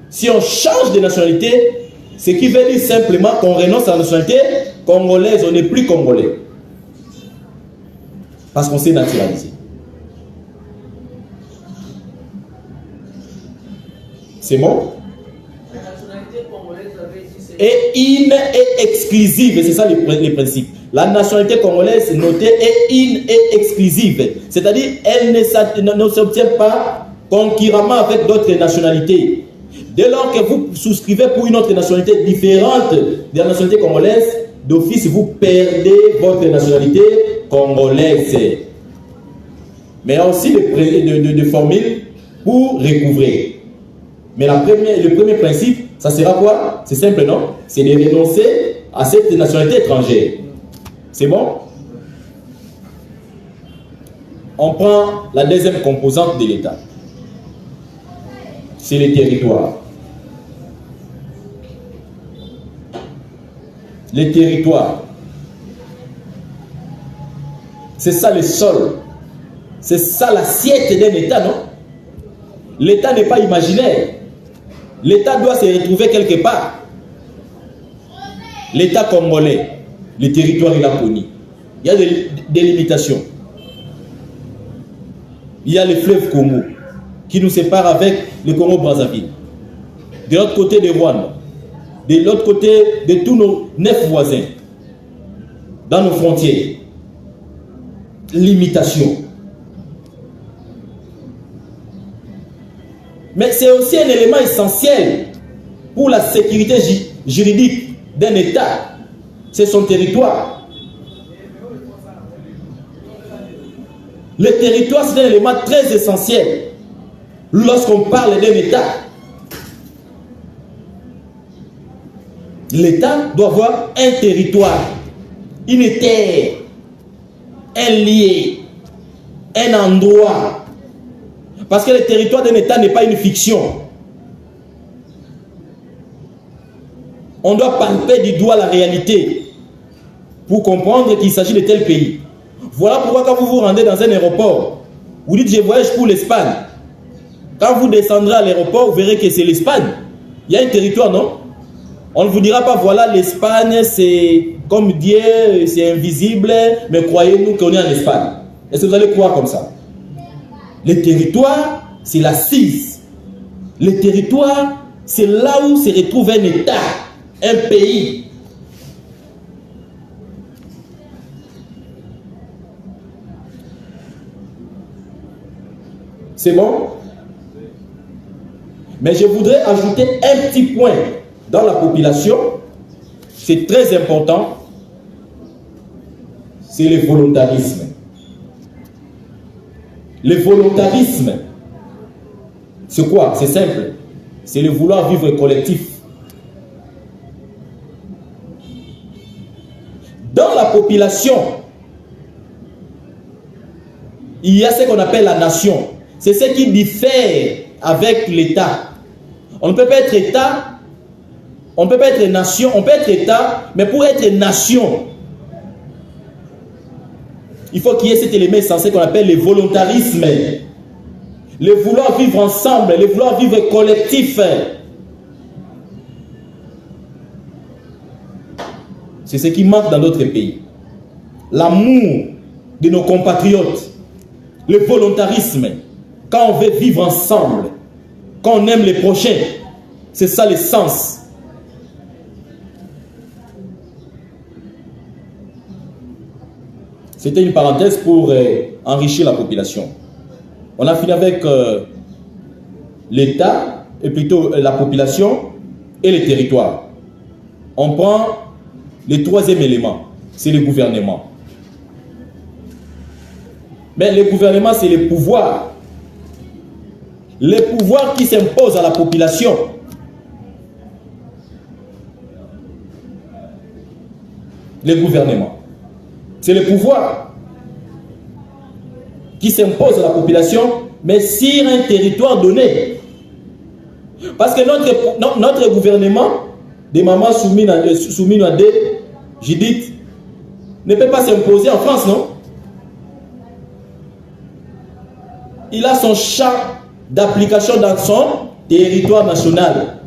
Si on change de nationalité, ce qui veut dire simplement qu'on renonce à la nationalité congolaise, on n'est plus congolais. Parce qu'on s'est naturalisé. C'est bon? La nationalité congolaise avait dit et in et exclusive, c'est ça les principes. La nationalité congolaise notée est in et exclusive, c'est-à-dire elle ne s'obtient pas concurremment avec d'autres nationalités. Dès lors que vous souscrivez pour une autre nationalité différente de la nationalité congolaise, d'office vous perdez votre nationalité congolaise. Mais il y a aussi des formules pour recouvrer. Mais le premier principe, ça sera quoi? C'est simple, non? C'est de renoncer à cette nationalité étrangère. C'est bon? On prend la deuxième composante de l'État. C'est les territoires. Les territoires. C'est ça le sol. C'est ça l'assiette d'un État, non? L'État n'est pas imaginaire. L'État doit se retrouver quelque part. L'État congolais, le territoire il a connu. Il y a des limitations. Il y a le fleuve Congo qui nous sépare avec le Congo-Brazzaville. De l'autre côté de Rwanda. De l'autre côté de tous nos 9 voisins. Dans nos frontières. Limitations. Mais c'est aussi un élément essentiel pour la sécurité juridique d'un État. C'est son territoire. Le territoire, c'est un élément très essentiel lorsqu'on parle d'un État. L'État doit avoir un territoire, une terre, un lieu, un endroit. Parce que le territoire d'un État n'est pas une fiction. On doit palper du doigt la réalité pour comprendre qu'il s'agit de tel pays. Voilà pourquoi quand vous vous rendez dans un aéroport, vous dites je voyage pour l'Espagne. Quand vous descendrez à l'aéroport, vous verrez que c'est l'Espagne. Il y a un territoire, non? On ne vous dira pas voilà l'Espagne, c'est comme Dieu, c'est invisible, mais croyez-nous qu'on est en Espagne. Est-ce que vous allez croire comme ça? Le territoire, c'est l'assise. Le territoire, c'est là où se retrouve un État, un pays. C'est bon? Mais je voudrais ajouter un petit point dans la population. C'est très important. C'est le volontarisme. Le volontarisme, c'est quoi? C'est simple. C'est le vouloir vivre collectif. Dans la population, il y a ce qu'on appelle la nation. C'est ce qui diffère avec l'État. On ne peut pas être État, on ne peut pas être nation, on peut être État, mais pour être nation, il faut qu'il y ait cet élément essentiel qu'on appelle le volontarisme. Le vouloir vivre ensemble, le vouloir vivre collectif. C'est ce qui manque dans d'autres pays. L'amour de nos compatriotes, le volontarisme, quand on veut vivre ensemble, quand on aime les prochains, c'est ça le sens. C'était une parenthèse pour enrichir la population. On a fini avec l'État, et plutôt la population et les territoires. On prend le troisième élément, c'est le gouvernement. Mais le gouvernement, c'est le pouvoir. Le pouvoir qui s'impose à la population. Le gouvernement. C'est le pouvoir qui s'impose à la population, mais sur un territoire donné. Parce que notre gouvernement, des mamans soumises à des Judith, ne peut pas s'imposer en France, non? Il a son champ d'application dans son territoire national.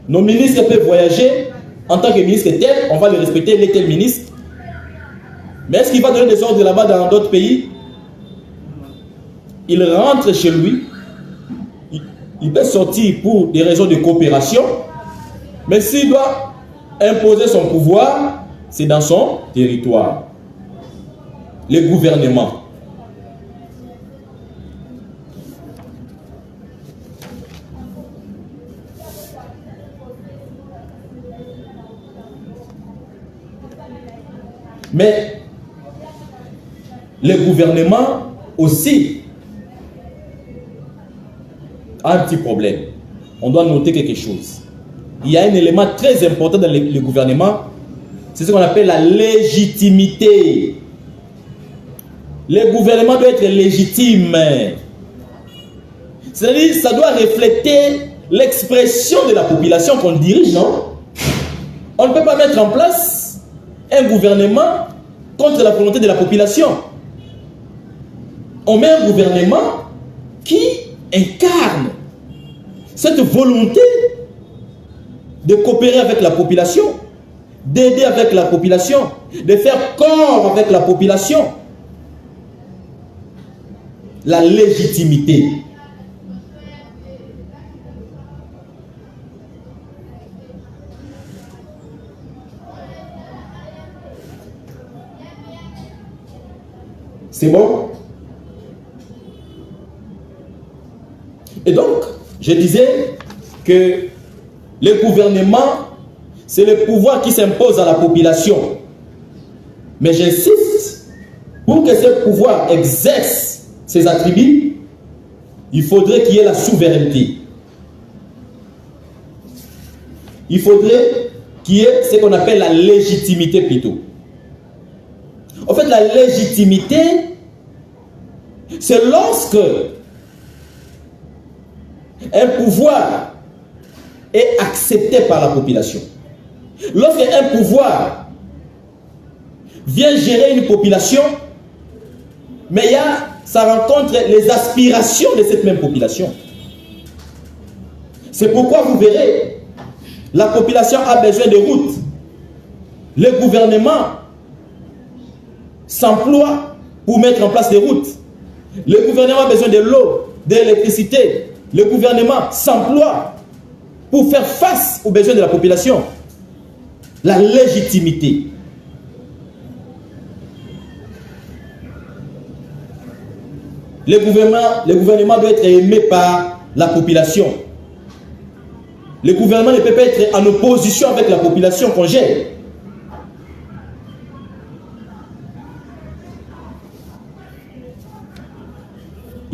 Nos ministres peuvent voyager en tant que ministre tel, on va le respecter, il est tel ministre. Mais est-ce qu'il va donner des ordres là-bas dans d'autres pays? Il rentre chez lui, il peut sortir pour des raisons de coopération, mais s'il doit imposer son pouvoir, c'est dans son territoire. Le gouvernement. Mais le gouvernement aussi a un petit problème. On doit noter quelque chose. Il y a un élément très important dans le gouvernement, c'est ce qu'on appelle la légitimité. Le gouvernement doit être légitime. C'est-à-dire, ça doit refléter l'expression de la population qu'on dirige, non? On ne peut pas mettre en place un gouvernement contre la volonté de la population. On met un gouvernement qui incarne cette volonté de coopérer avec la population, d'aider avec la population, de faire corps avec la population. La légitimité. C'est bon? Et donc, je disais que le gouvernement, c'est le pouvoir qui s'impose à la population. Mais j'insiste, pour que ce pouvoir exerce ses attributs, il faudrait qu'il y ait la souveraineté. Il faudrait qu'il y ait ce qu'on appelle la légitimité plutôt. En fait, la légitimité, c'est lorsque un pouvoir est accepté par la population. Lorsque un pouvoir vient gérer une population, mais ça rencontre les aspirations de cette même population. C'est pourquoi vous verrez, la population a besoin de routes. Le gouvernement s'emploie pour mettre en place des routes. Le gouvernement a besoin de l'eau, de l'électricité. Le gouvernement s'emploie pour faire face aux besoins de la population. La légitimité. Le gouvernement doit être aimé par la population. Le gouvernement ne peut pas être en opposition avec la population qu'on gère.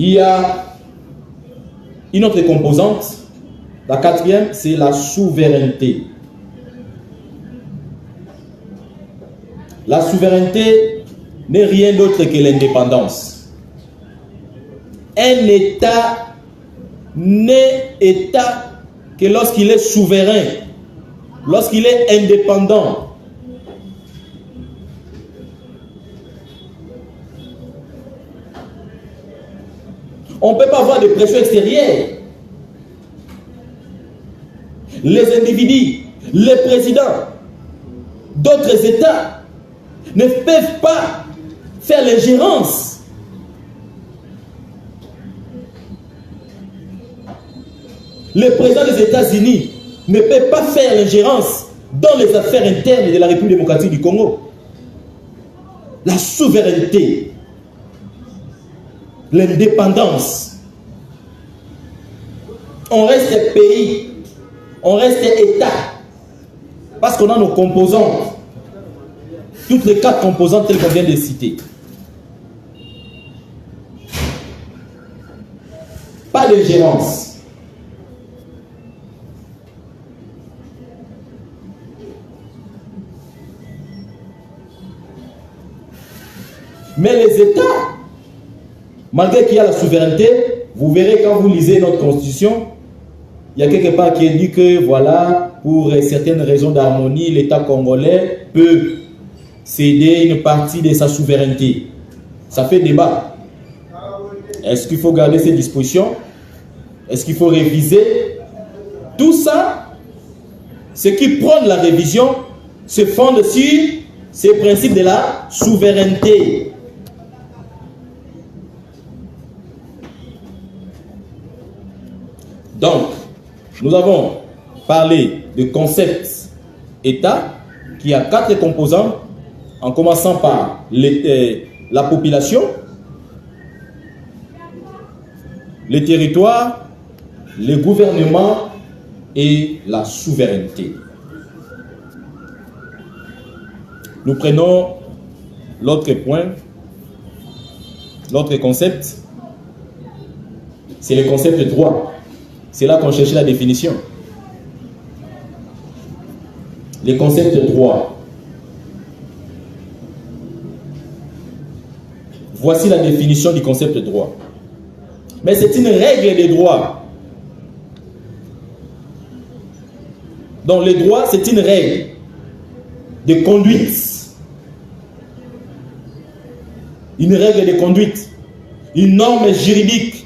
Il y a une autre composante. La quatrième, c'est la souveraineté. La souveraineté n'est rien d'autre que l'indépendance. Un État n'est État que lorsqu'il est souverain, lorsqu'il est indépendant. On ne peut pas avoir de pression extérieure. Les individus, les présidents d'autres États ne peuvent pas faire l'ingérence. Le président des États-Unis ne peut pas faire l'ingérence dans les affaires internes de la République démocratique du Congo. La souveraineté, l'indépendance. On reste pays, on reste État, parce qu'on a nos composantes, toutes les 4 composantes telles qu'on vient de citer. Pas d'ingérence. Mais les États, malgré qu'il y a la souveraineté, vous verrez quand vous lisez notre constitution, il y a quelque part qui est dit que voilà, pour certaines raisons d'harmonie, l'État congolais peut céder une partie de sa souveraineté. Ça fait débat. Est-ce qu'il faut garder ces dispositions? Est-ce qu'il faut réviser? Tout ça, ce qui prône la révision se fonde sur ces principes de la souveraineté. Donc, nous avons parlé de concept État qui a 4 composants, en commençant par la population, les territoires, le gouvernement et la souveraineté. Nous prenons l'autre point, l'autre concept, c'est le concept de droit. C'est là qu'on cherchait la définition. Les concepts de droit. Voici la définition du concept de droit. Mais c'est une règle des droits. Donc le droit, c'est une règle de conduite. Une règle de conduite. Une norme juridique.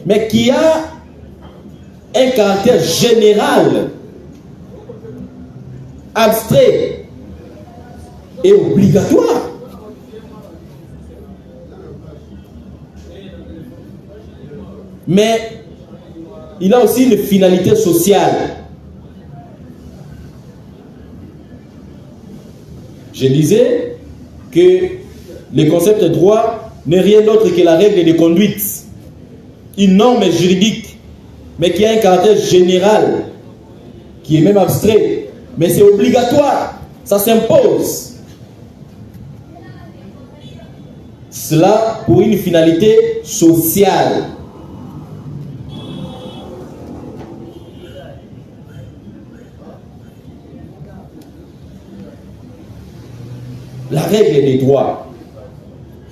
Mais qui a un caractère général, abstrait et obligatoire. Mais il a aussi une finalité sociale. Je disais que le concept de droit n'est rien d'autre que la règle de conduite. Une norme juridique, mais qui a un caractère général, qui est même abstrait, mais c'est obligatoire, ça s'impose. Cela pour une finalité sociale. La règle des droits,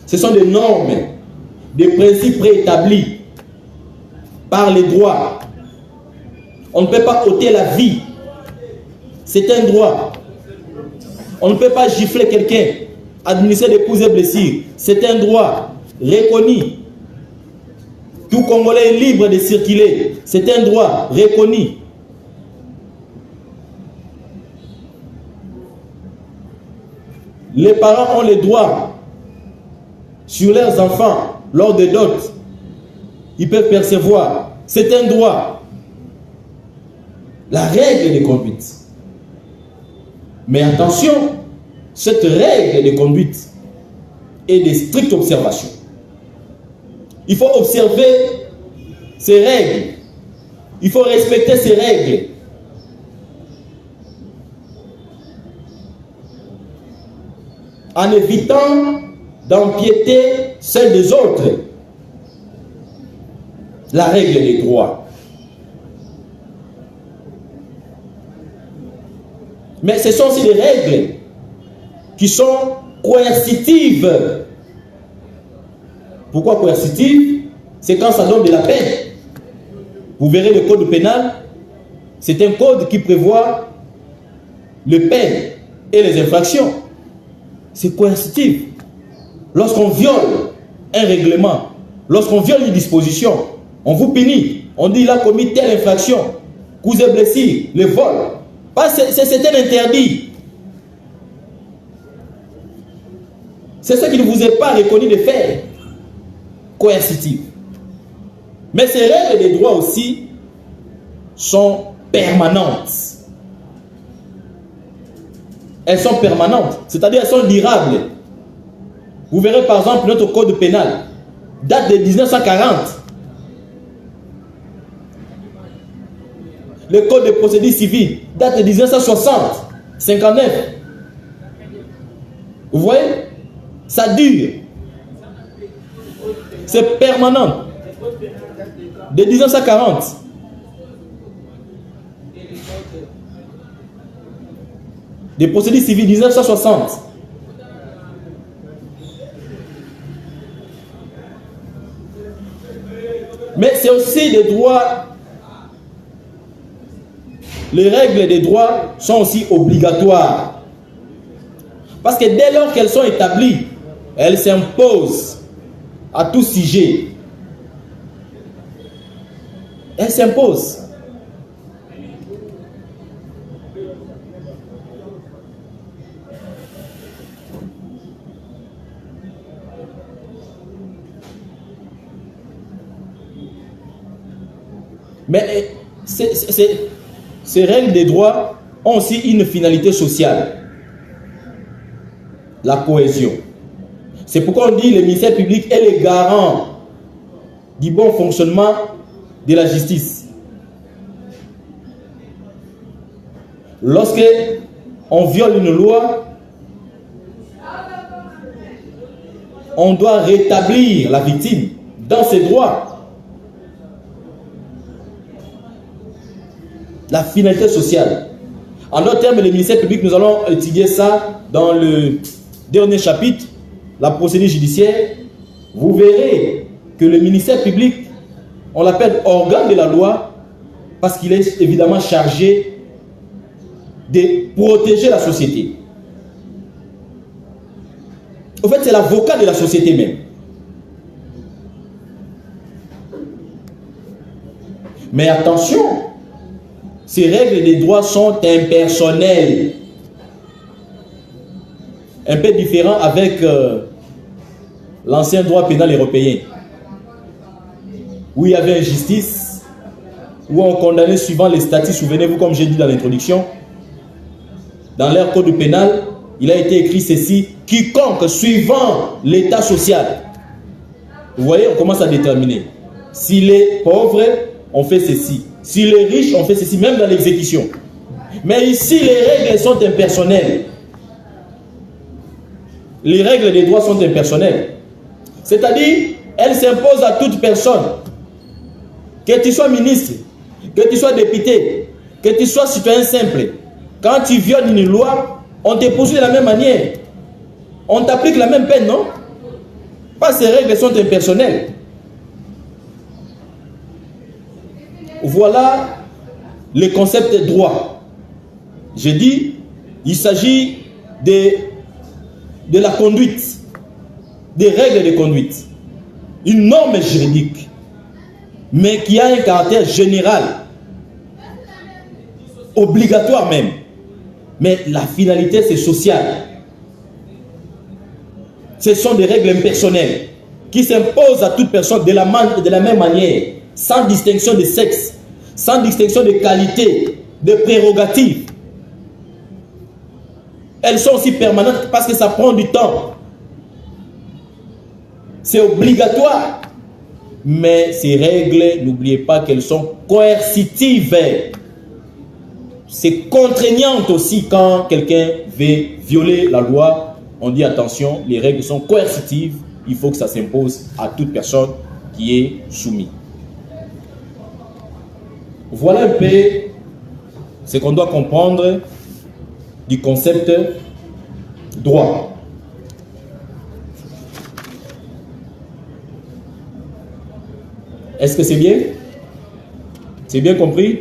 ce sont des normes, des principes préétablis par les droits. On ne peut pas ôter la vie. C'est un droit. On ne peut pas gifler quelqu'un, administrer des coups et blessures. C'est un droit reconnu. Tout Congolais est libre de circuler. C'est un droit reconnu. Les parents ont le droit sur leurs enfants lors de dot. Ils peuvent percevoir. C'est un droit. La règle de conduite. Mais attention, cette règle de conduite est de stricte observation. Il faut observer ces règles. Il faut respecter ces règles. En évitant d'empiéter celle des autres. La règle des droits. Mais ce sont aussi des règles qui sont coercitives. Pourquoi coercitives? C'est quand ça donne de la peine. Vous verrez le code pénal, c'est un code qui prévoit les peines et les infractions. C'est coercitif. Lorsqu'on viole un règlement, lorsqu'on viole une disposition, on vous punit. On dit il a commis telle infraction, coups et blessures, le vol. C'est un interdit. C'est ce qui ne vous est pas reconnu de faire. Coercitif. Mais ces règles des droits aussi sont permanentes. Elles sont permanentes, c'est-à-dire elles sont durables. Vous verrez par exemple notre code pénal date de 1940. Le code de procédure civile date de 1960, 59. Vous voyez? Ça dure. C'est permanent. De 1940. Des procédures civiles 1960. Mais c'est aussi des droits. Les règles des droits sont aussi obligatoires. Parce que dès lors qu'elles sont établies, elles s'imposent à tout sujet. Elles s'imposent. Mais ces règles des droits ont aussi une finalité sociale. La cohésion. C'est pourquoi on dit que le ministère public est le garant du bon fonctionnement de la justice. Lorsque on viole une loi, on doit rétablir la victime dans ses droits. La finalité sociale. En d'autres termes, le ministère public, nous allons étudier ça dans le dernier chapitre, la procédure judiciaire. Vous verrez que le ministère public, on l'appelle organe de la loi parce qu'il est évidemment chargé de protéger la société. En fait, c'est l'avocat de la société même. Mais attention, ces règles des droits sont impersonnelles. Un peu différent avec l'ancien droit pénal européen, où il y avait une justice, où on condamnait suivant les statuts. Souvenez-vous, comme j'ai dit dans l'introduction, dans leur code pénal, il a été écrit ceci: quiconque suivant l'état social. Vous voyez, on commence à déterminer. S'il est pauvre, on fait ceci. S'il est riche, on fait ceci, même dans l'exécution. Mais ici, les règles sont impersonnelles. Les règles des droits sont impersonnelles. C'est-à-dire, elles s'imposent à toute personne. Que tu sois ministre, que tu sois député, que tu sois citoyen simple. Quand tu violes une loi, on te poursuit de la même manière. On t'applique la même peine, non? Pas ces règles sont impersonnelles. Voilà le concept de droit. Je dis, il s'agit de la conduite, des règles de conduite, une norme juridique, mais qui a un caractère général, obligatoire même. Mais la finalité, c'est social. Ce sont des règles impersonnelles qui s'imposent à toute personne de la même manière, sans distinction de sexe, sans distinction de qualité, de prérogatives. Elles sont aussi permanentes parce que ça prend du temps. C'est obligatoire. Mais ces règles, n'oubliez pas qu'elles sont coercitives. C'est contraignant aussi quand quelqu'un veut violer la loi. on dit attention, les règles sont coercitives, il faut que ça s'impose à toute personne qui est soumise. Voilà un peu ce qu'on doit comprendre du concept droit. Est-ce que c'est bien? C'est bien compris?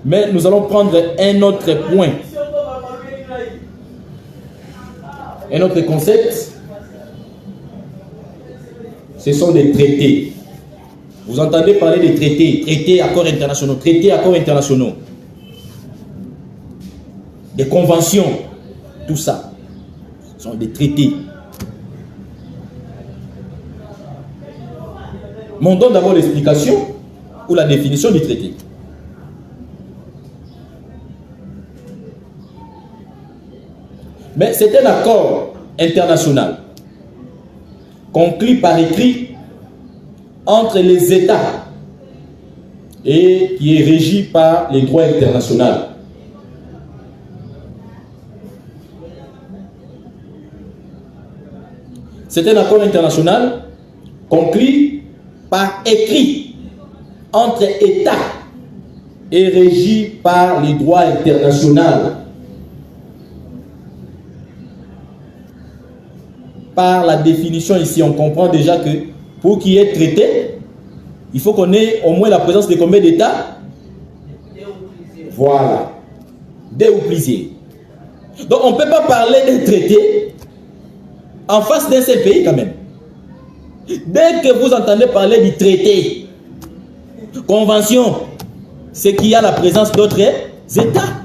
Mais nous allons prendre un autre point. Un autre concept, ce sont des traités. Vous entendez parler des traités, traités, accords internationaux, traités, accords internationaux, des conventions, tout ça, ce sont des traités. Mais on donne d'abord l'explication ou la définition du traité. Mais c'est un accord international conclu par écrit entre les États et qui est régi par les droits internationaux. C'est un accord international conclu par écrit entre États et régi par les droits internationaux. Par la définition ici, on comprend déjà que pour qu'il y ait traité, il faut qu'on ait au moins la présence de combien d'États? Voilà. Deux ou plusieurs. Donc on ne peut pas parler d'un traité en face d'un seul pays quand même. Dès que vous entendez parler du traité, convention, c'est qu'il y a la présence d'autres États.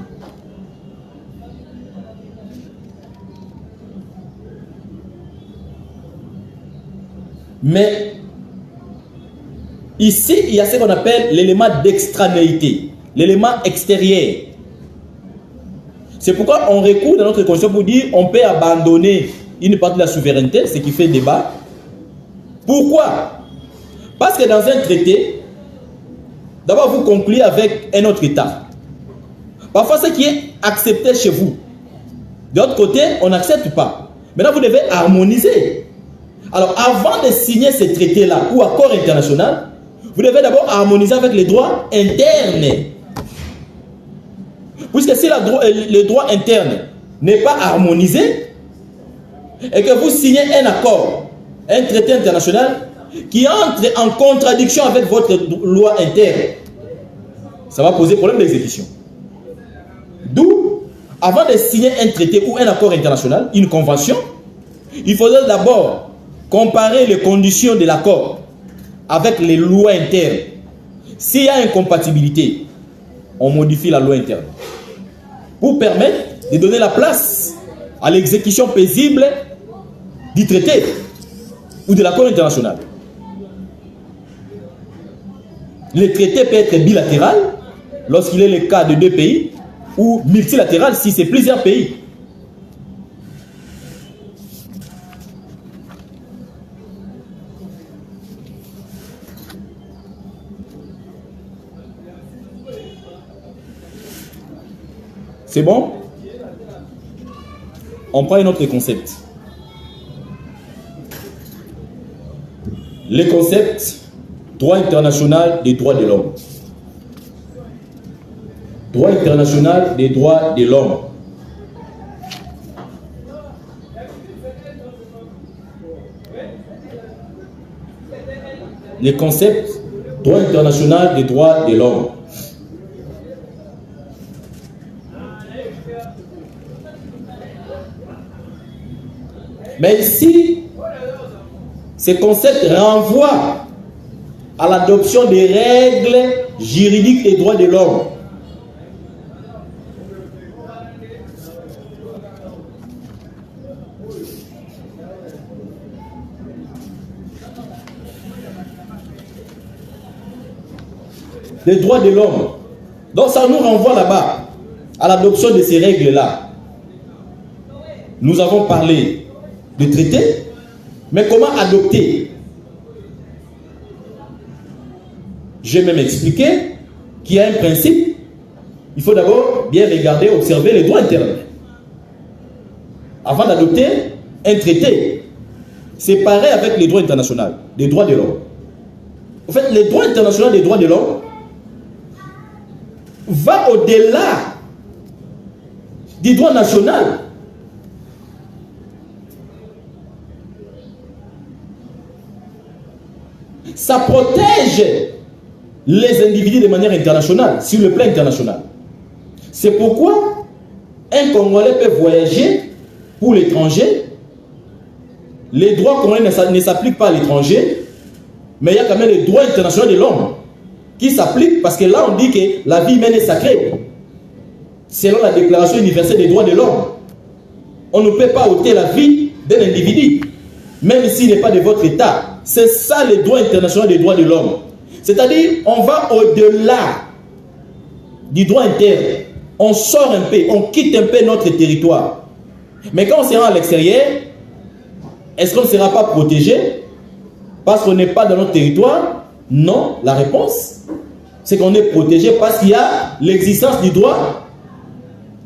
Mais ici, il y a ce qu'on appelle l'élément d'extranéité, l'élément extérieur. C'est pourquoi on recourt dans notre constitution pour dire on peut abandonner une partie de la souveraineté, ce qui fait débat. Pourquoi? Parce que dans un traité, d'abord vous concluez avec un autre État. Parfois ce qui est accepté chez vous, de l'autre côté, on n'accepte pas. Maintenant vous devez harmoniser. Alors, avant de signer ce traité-là ou accord international, vous devez d'abord harmoniser avec les droits internes. Puisque si le droit interne n'est pas harmonisé et que vous signez un accord, un traité international qui entre en contradiction avec votre loi interne, ça va poser problème d'exécution. D'où, avant de signer un traité ou un accord international, une convention, il faudrait d'abord comparer les conditions de l'accord avec les lois internes. S'il y a incompatibilité, on modifie la loi interne pour permettre de donner la place à l'exécution paisible du traité ou de l'accord international. Le traité peut être bilatéral lorsqu'il est le cas de deux pays ou multilatéral si c'est plusieurs pays. C'est bon? On prend un autre concept. Le concept droit international des droits de l'homme. Droit international des droits de l'homme. Le concept droit international des droits de l'homme. Mais ici, ce concept renvoie à l'adoption des règles juridiques des droits de l'homme. Les droits de l'homme. Donc ça nous renvoie là-bas à l'adoption de ces règles-là. Nous avons parlé de traité, mais comment adopter? J'ai même expliqué qu'il y a un principe il faut d'abord bien regarder, observer les droits internes. Avant d'adopter un traité, c'est pareil avec les droits internationaux, les droits de l'homme. En fait, les droits internationaux des droits de l'homme va au-delà du droit national. Ça protège les individus de manière internationale, sur le plan international. C'est pourquoi un Congolais peut voyager pour l'étranger. Les droits congolais ne s'appliquent pas à l'étranger, mais il y a quand même les droits internationaux de l'homme qui s'appliquent, parce que là on dit que la vie humaine est sacrée. Selon la Déclaration universelle des droits de l'homme, on ne peut pas ôter la vie d'un individu, même s'il n'est pas de votre État. C'est ça les droits internationaux des droits de l'homme. C'est-à-dire, on va au-delà du droit interne. On sort un peu, on quitte un peu notre territoire. Mais quand on sera à l'extérieur, est-ce qu'on ne sera pas protégé parce qu'on n'est pas dans notre territoire? Non, la réponse, c'est qu'on est protégé parce qu'il y a l'existence du droit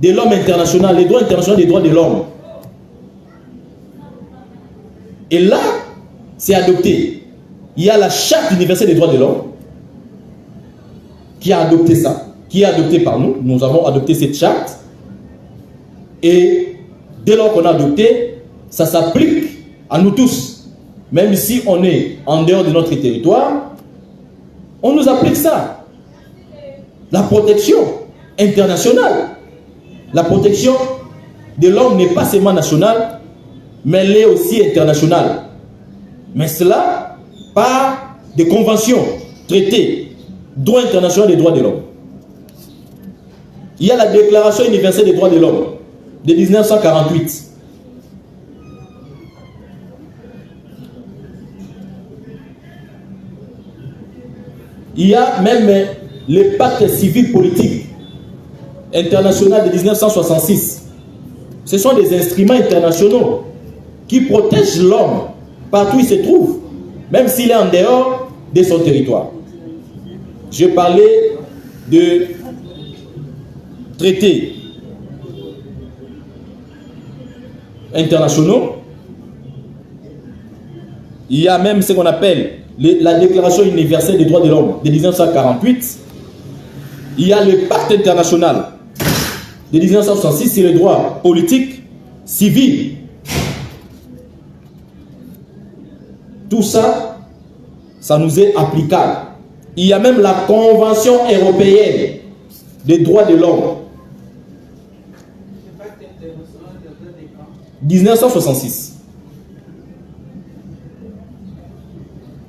de l'homme international, les droits internationaux des droits de l'homme. Et là, c'est adopté. Il y a la Charte universelle des droits de l'homme qui a adopté ça, qui est adopté par nous. Nous avons adopté cette charte. Et dès lors qu'on a adopté, ça s'applique à nous tous. Même si on est en dehors de notre territoire, on nous applique ça. La protection internationale. La protection de l'homme n'est pas seulement nationale, mais elle est aussi internationale. Mais cela par des conventions, traités, droit international des droits de l'homme. Il y a la Déclaration universelle des droits de l'homme de 1948. Il y a même le pacte civil politique international de 1966. Ce sont des instruments internationaux qui protègent l'homme partout où il se trouve, même s'il est en dehors de son territoire. Je parlais de traités internationaux. Il y a même ce qu'on appelle la Déclaration universelle des droits de l'homme de 1948. Il y a le pacte international de 1966 sur les droits politiques, civils. Tout ça, ça nous est applicable. Il y a même la Convention européenne des droits de l'homme. 1966.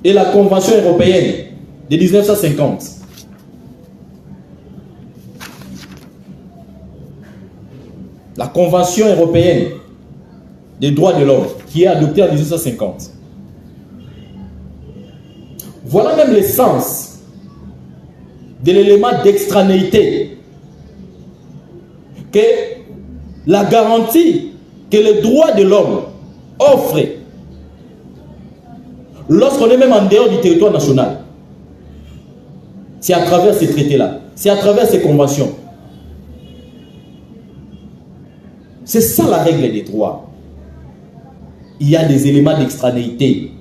Et la Convention européenne de 1950. La Convention européenne des droits de l'homme qui est adoptée en 1950. Voilà même l'essence de l'élément d'extranéité que la garantie que les droits de l'homme offrent lorsqu'on est même en dehors du territoire national. C'est à travers ces traités-là, c'est à travers ces conventions. C'est ça la règle des droits. Il y a des éléments d'extranéité.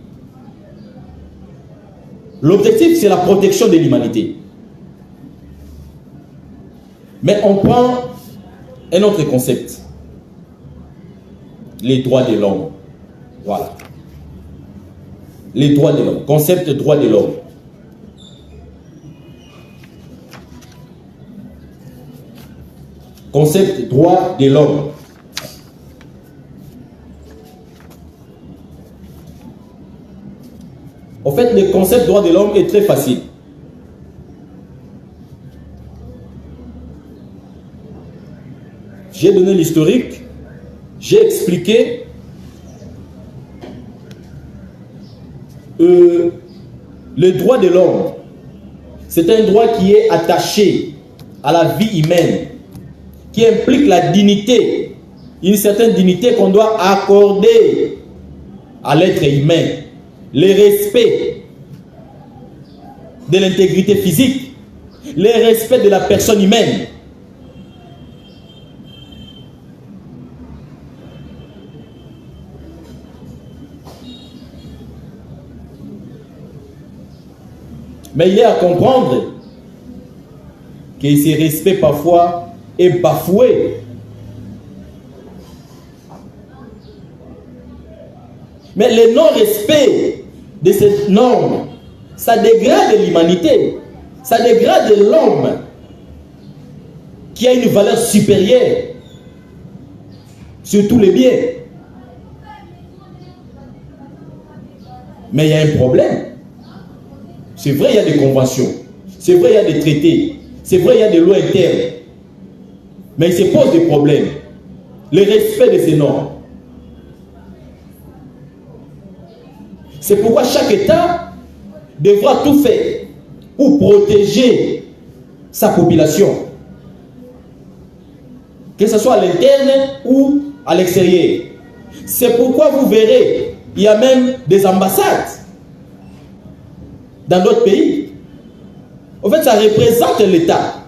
L'objectif, c'est la protection de l'humanité. Mais on prend un autre concept. Les droits de l'homme. Voilà. Les droits de l'homme. Concept de droits de l'homme. Concept droit de l'homme. En fait, le concept droit de l'homme est très facile. J'ai donné l'historique, j'ai expliqué le droit de l'homme. C'est un droit qui est attaché à la vie humaine, qui implique la dignité, une certaine dignité qu'on doit accorder à l'être humain. Le respect de l'intégrité physique, le respect de la personne humaine, Mais il est à comprendre que ce respect parfois est bafoué. Mais le non-respect de cette norme, ça dégrade l'humanité, ça dégrade l'homme qui a une valeur supérieure sur tous les biens. Mais il y a un problème. C'est vrai, il y a des conventions. C'est vrai, il y a des traités. C'est vrai, il y a des lois internes. Mais il se pose des problèmes. Le respect de ces normes. C'est pourquoi chaque État devra tout faire pour protéger sa population. Que ce soit à l'interne ou à l'extérieur. C'est pourquoi vous verrez, il y a même des ambassades dans d'autres pays. En fait, ça représente l'État.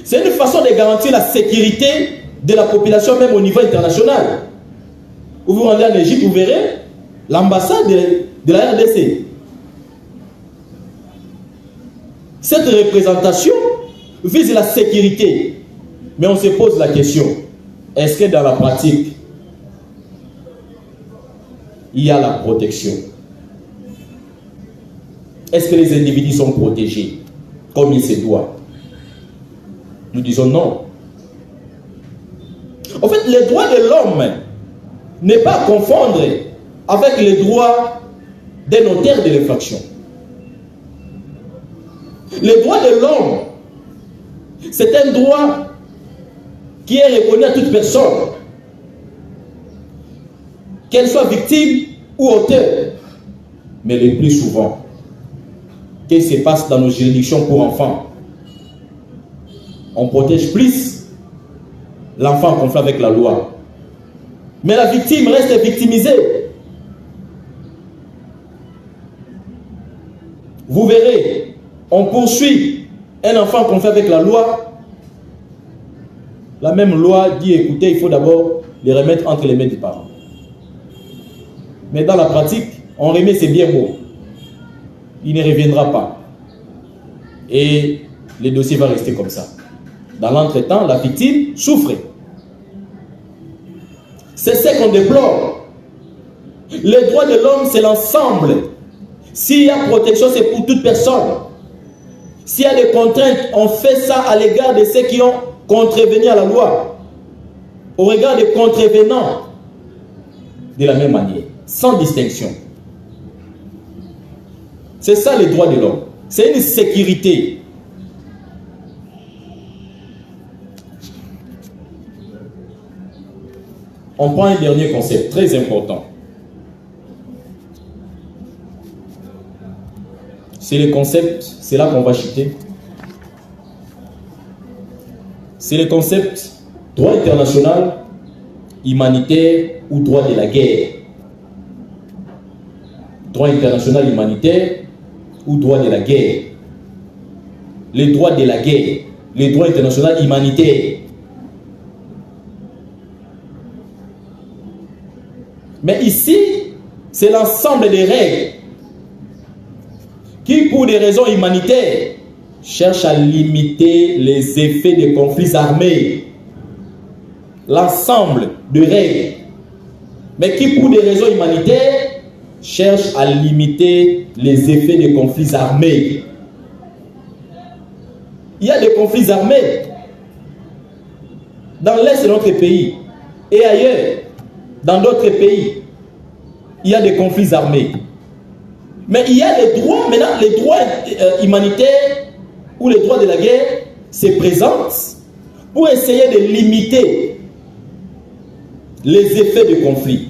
C'est une façon de garantir la sécurité de la population, même au niveau international. Vous vous rendez en Égypte, vous verrez l'ambassade de la RDC. Cette représentation vise la sécurité. Mais on se pose la question, est-ce que dans la pratique, il y a la protection? Est-ce que les individus sont protégés comme il se doit? Nous disons non. En fait, les droits de l'homme n'est pas à confondre avec les droits des notaires de l'infraction. Les droits de l'homme, c'est un droit qui est reconnu à toute personne, qu'elle soit victime ou auteur. Mais le plus souvent, qu'est-ce qui se passe dans nos juridictions pour enfants? On protège plus l'enfant qu'on fait avec la loi. Mais la victime reste victimisée. Vous verrez, on poursuit un enfant qu'on fait avec la loi. La même loi dit, écoutez, il faut d'abord les remettre entre les mains des parents. Mais dans la pratique, on remet ses biens mots. Il ne reviendra pas. Et le dossier va rester comme ça. Dans l'entretemps, la victime souffre. C'est ce qu'on déplore. Les droits de l'homme, c'est l'ensemble. S'il y a protection, c'est pour toute personne. S'il y a des contraintes, on fait ça à l'égard de ceux qui ont contrevenu à la loi. Au regard des contrevenants, de la même manière, sans distinction. C'est ça les droits de l'homme. C'est une sécurité. On prend un dernier concept très important. C'est le concept, c'est là qu'on va chuter. C'est le concept droit international, humanitaire ou droit de la guerre. Droit international humanitaire ou droit de la guerre. Les droits de la guerre, les droits internationaux humanitaires. Mais ici, c'est l'ensemble des règles qui, pour des raisons humanitaires, cherchent à limiter les effets des conflits armés. L'ensemble de règles, mais qui, pour des raisons humanitaires, cherchent à limiter les effets des conflits armés. Il y a des conflits armés dans l'est de notre pays et ailleurs, dans d'autres pays. Il y a des conflits armés. Mais il y a les droits, maintenant les droits humanitaires ou les droits de la guerre se présentent pour essayer de limiter les effets du conflit.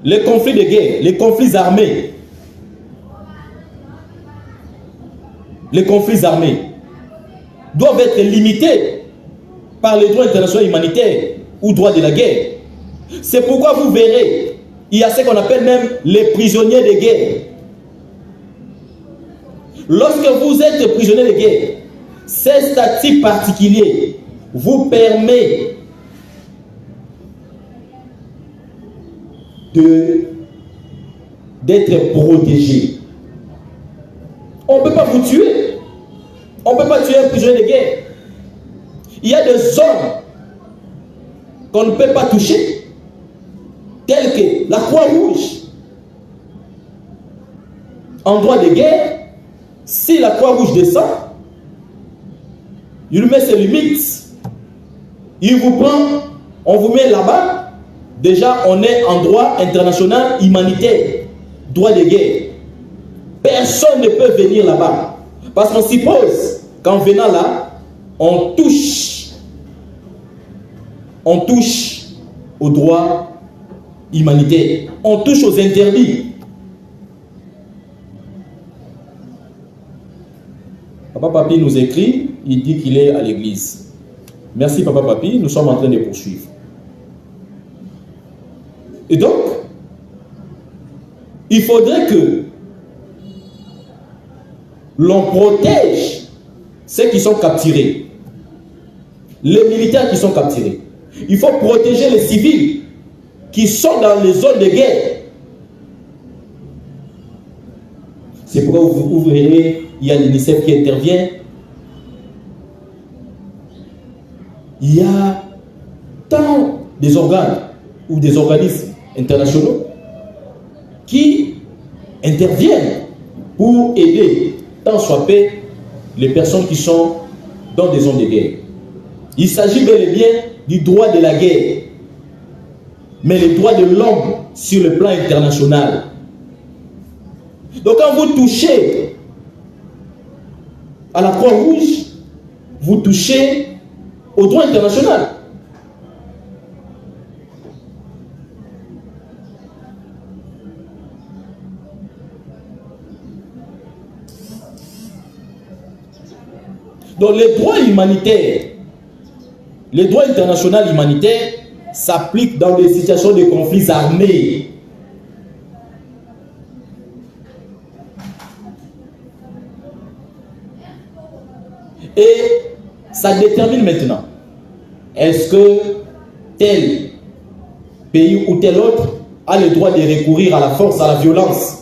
Les conflits de guerre, les conflits armés. Les conflits armés doivent être limités par les droits internationaux humanitaires ou droits de la guerre. C'est pourquoi vous verrez, il y a ce qu'on appelle même les prisonniers de guerre. Lorsque vous êtes prisonnier de guerre, ce statut particulier vous permet d'être protégé. On ne peut pas vous tuer. On ne peut pas tuer un prisonnier de guerre. Il y a des zones qu'on ne peut pas toucher, telles que la Croix-Rouge. En droit de guerre, si la Croix-Rouge descend, il met ses limites. Il vous prend, on vous met là-bas. Déjà, on est en droit international humanitaire, droit de guerre. Personne ne peut venir là-bas. Parce qu'on suppose qu'en venant là, on touche aux droits humanitaires. On touche aux interdits. Papa Papi nous écrit, il dit qu'il est à l'église. Merci Papa Papi, nous sommes en train de poursuivre. Et donc, il faudrait que l'on protège ceux qui sont capturés, les militaires qui sont capturés. Il faut protéger les civils qui sont dans les zones de guerre. C'est pourquoi vous verrez, il y a l'UNICEF qui intervient. Il y a tant des organes ou des organismes internationaux qui interviennent pour aider, tant soit peu, les personnes qui sont dans des zones de guerre. Il s'agit bel et bien du droit de la guerre, mais le droit de l'homme sur le plan international. Donc quand vous touchez à la Croix-Rouge, vous touchez au droit international. Donc les droits humanitaires, les droits internationaux humanitaires s'appliquent dans des situations de conflits armés. Et ça détermine maintenant, est-ce que tel pays ou tel autre a le droit de recourir à la force, à la violence.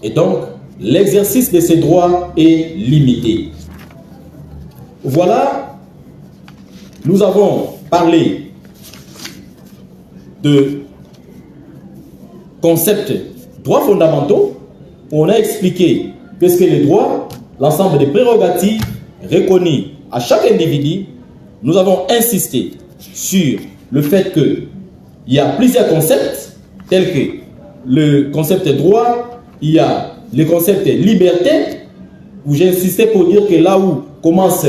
Et donc, l'exercice de ces droits est limité. Voilà, nous avons parlé de concepts droits fondamentaux. On a expliqué qu'est-ce que les droits, l'ensemble des prérogatives reconnues à chaque individu. Nous avons insisté sur le fait qu'il y a plusieurs concepts, tels que le concept droit, il y a le concept liberté, où j'ai insisté pour dire que là où commencent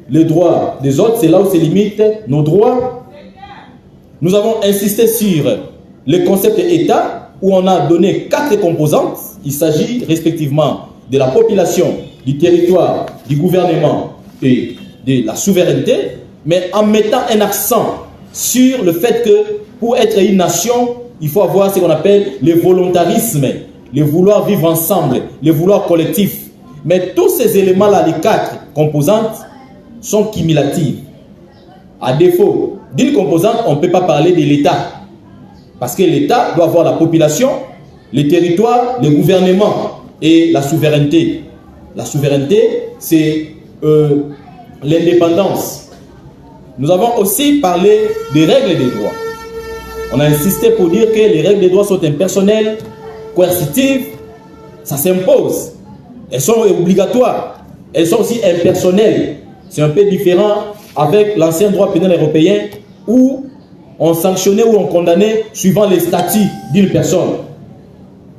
les droits des autres, c'est là où se limitent nos droits. Nous avons insisté sur le concept État, où on a donné 4 composantes. Il s'agit respectivement de la population, du territoire, du gouvernement et de la souveraineté, mais en mettant un accent sur le fait que pour être une nation, il faut avoir ce qu'on appelle le volontarisme, le vouloir vivre ensemble, le vouloir collectif. Mais tous ces éléments-là, les 4 composantes, sont cumulatifs. À défaut d'une composante, on ne peut pas parler de l'État. Parce que l'État doit avoir la population, les territoires, le gouvernement et la souveraineté. La souveraineté, c'est l'indépendance. Nous avons aussi parlé des règles des droits. On a insisté pour dire que les règles des droits sont impersonnelles, coercitives, ça s'impose. Elles sont obligatoires. Elles sont aussi impersonnelles. C'est un peu différent avec l'ancien droit pénal européen où on sanctionnait ou on condamnait suivant les statuts d'une personne.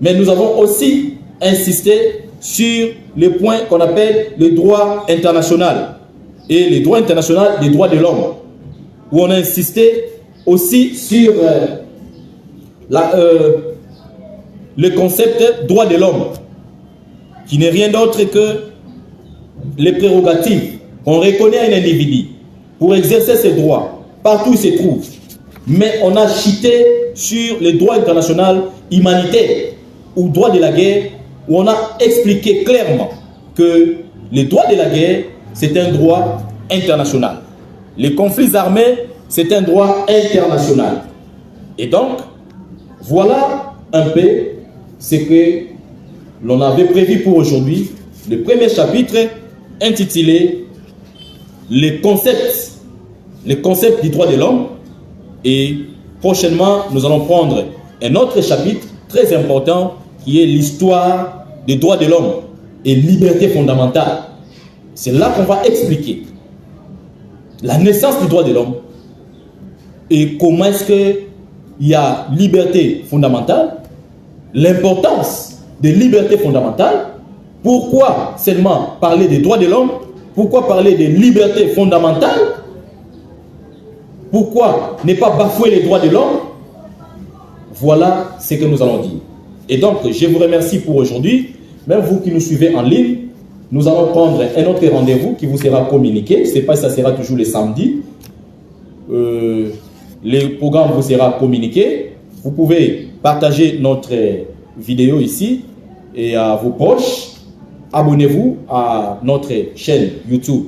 Mais nous avons aussi insisté sur les points qu'on appelle le droit international et le droit international des droits de l'homme, où on a insisté aussi sur le concept droit de l'homme, qui n'est rien d'autre que les prérogatives qu'on reconnaît à un individu pour exercer ses droits partout où il se trouve. Mais on a chité sur le droit international humanitaire ou droit de la guerre, où on a expliqué clairement que les droits de la guerre, c'est un droit international. Les conflits armés, c'est un droit international. Et donc, voilà un peu ce que l'on avait prévu pour aujourd'hui. Le premier chapitre intitulé les concepts du droit de l'homme. Et prochainement, nous allons prendre un autre chapitre très important qui est l'histoire des droits de l'homme et liberté fondamentale. C'est là qu'on va expliquer la naissance du droit de l'homme et comment est-ce qu'il y a liberté fondamentale, l'importance des libertés fondamentales, pourquoi seulement parler des droits de l'homme, pourquoi parler des libertés fondamentales, pourquoi ne pas bafouer les droits de l'homme. Voilà ce que nous allons dire. Et donc, je vous remercie pour aujourd'hui. Même vous qui nous suivez en ligne, nous allons prendre un autre rendez-vous qui vous sera communiqué. Je ne sais pas si ça sera toujours les samedis. Le programme vous sera communiqué. Vous pouvez partager notre vidéo ici et à vos proches. Abonnez-vous à notre chaîne YouTube,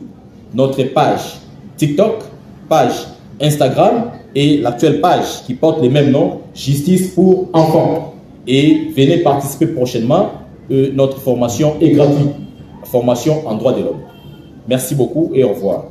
notre page TikTok, page Instagram et l'actuelle page qui porte les mêmes noms, Justice pour enfants. Et venez participer prochainement. Notre formation est gratuite. Formation en droit de l'homme. Merci beaucoup et au revoir.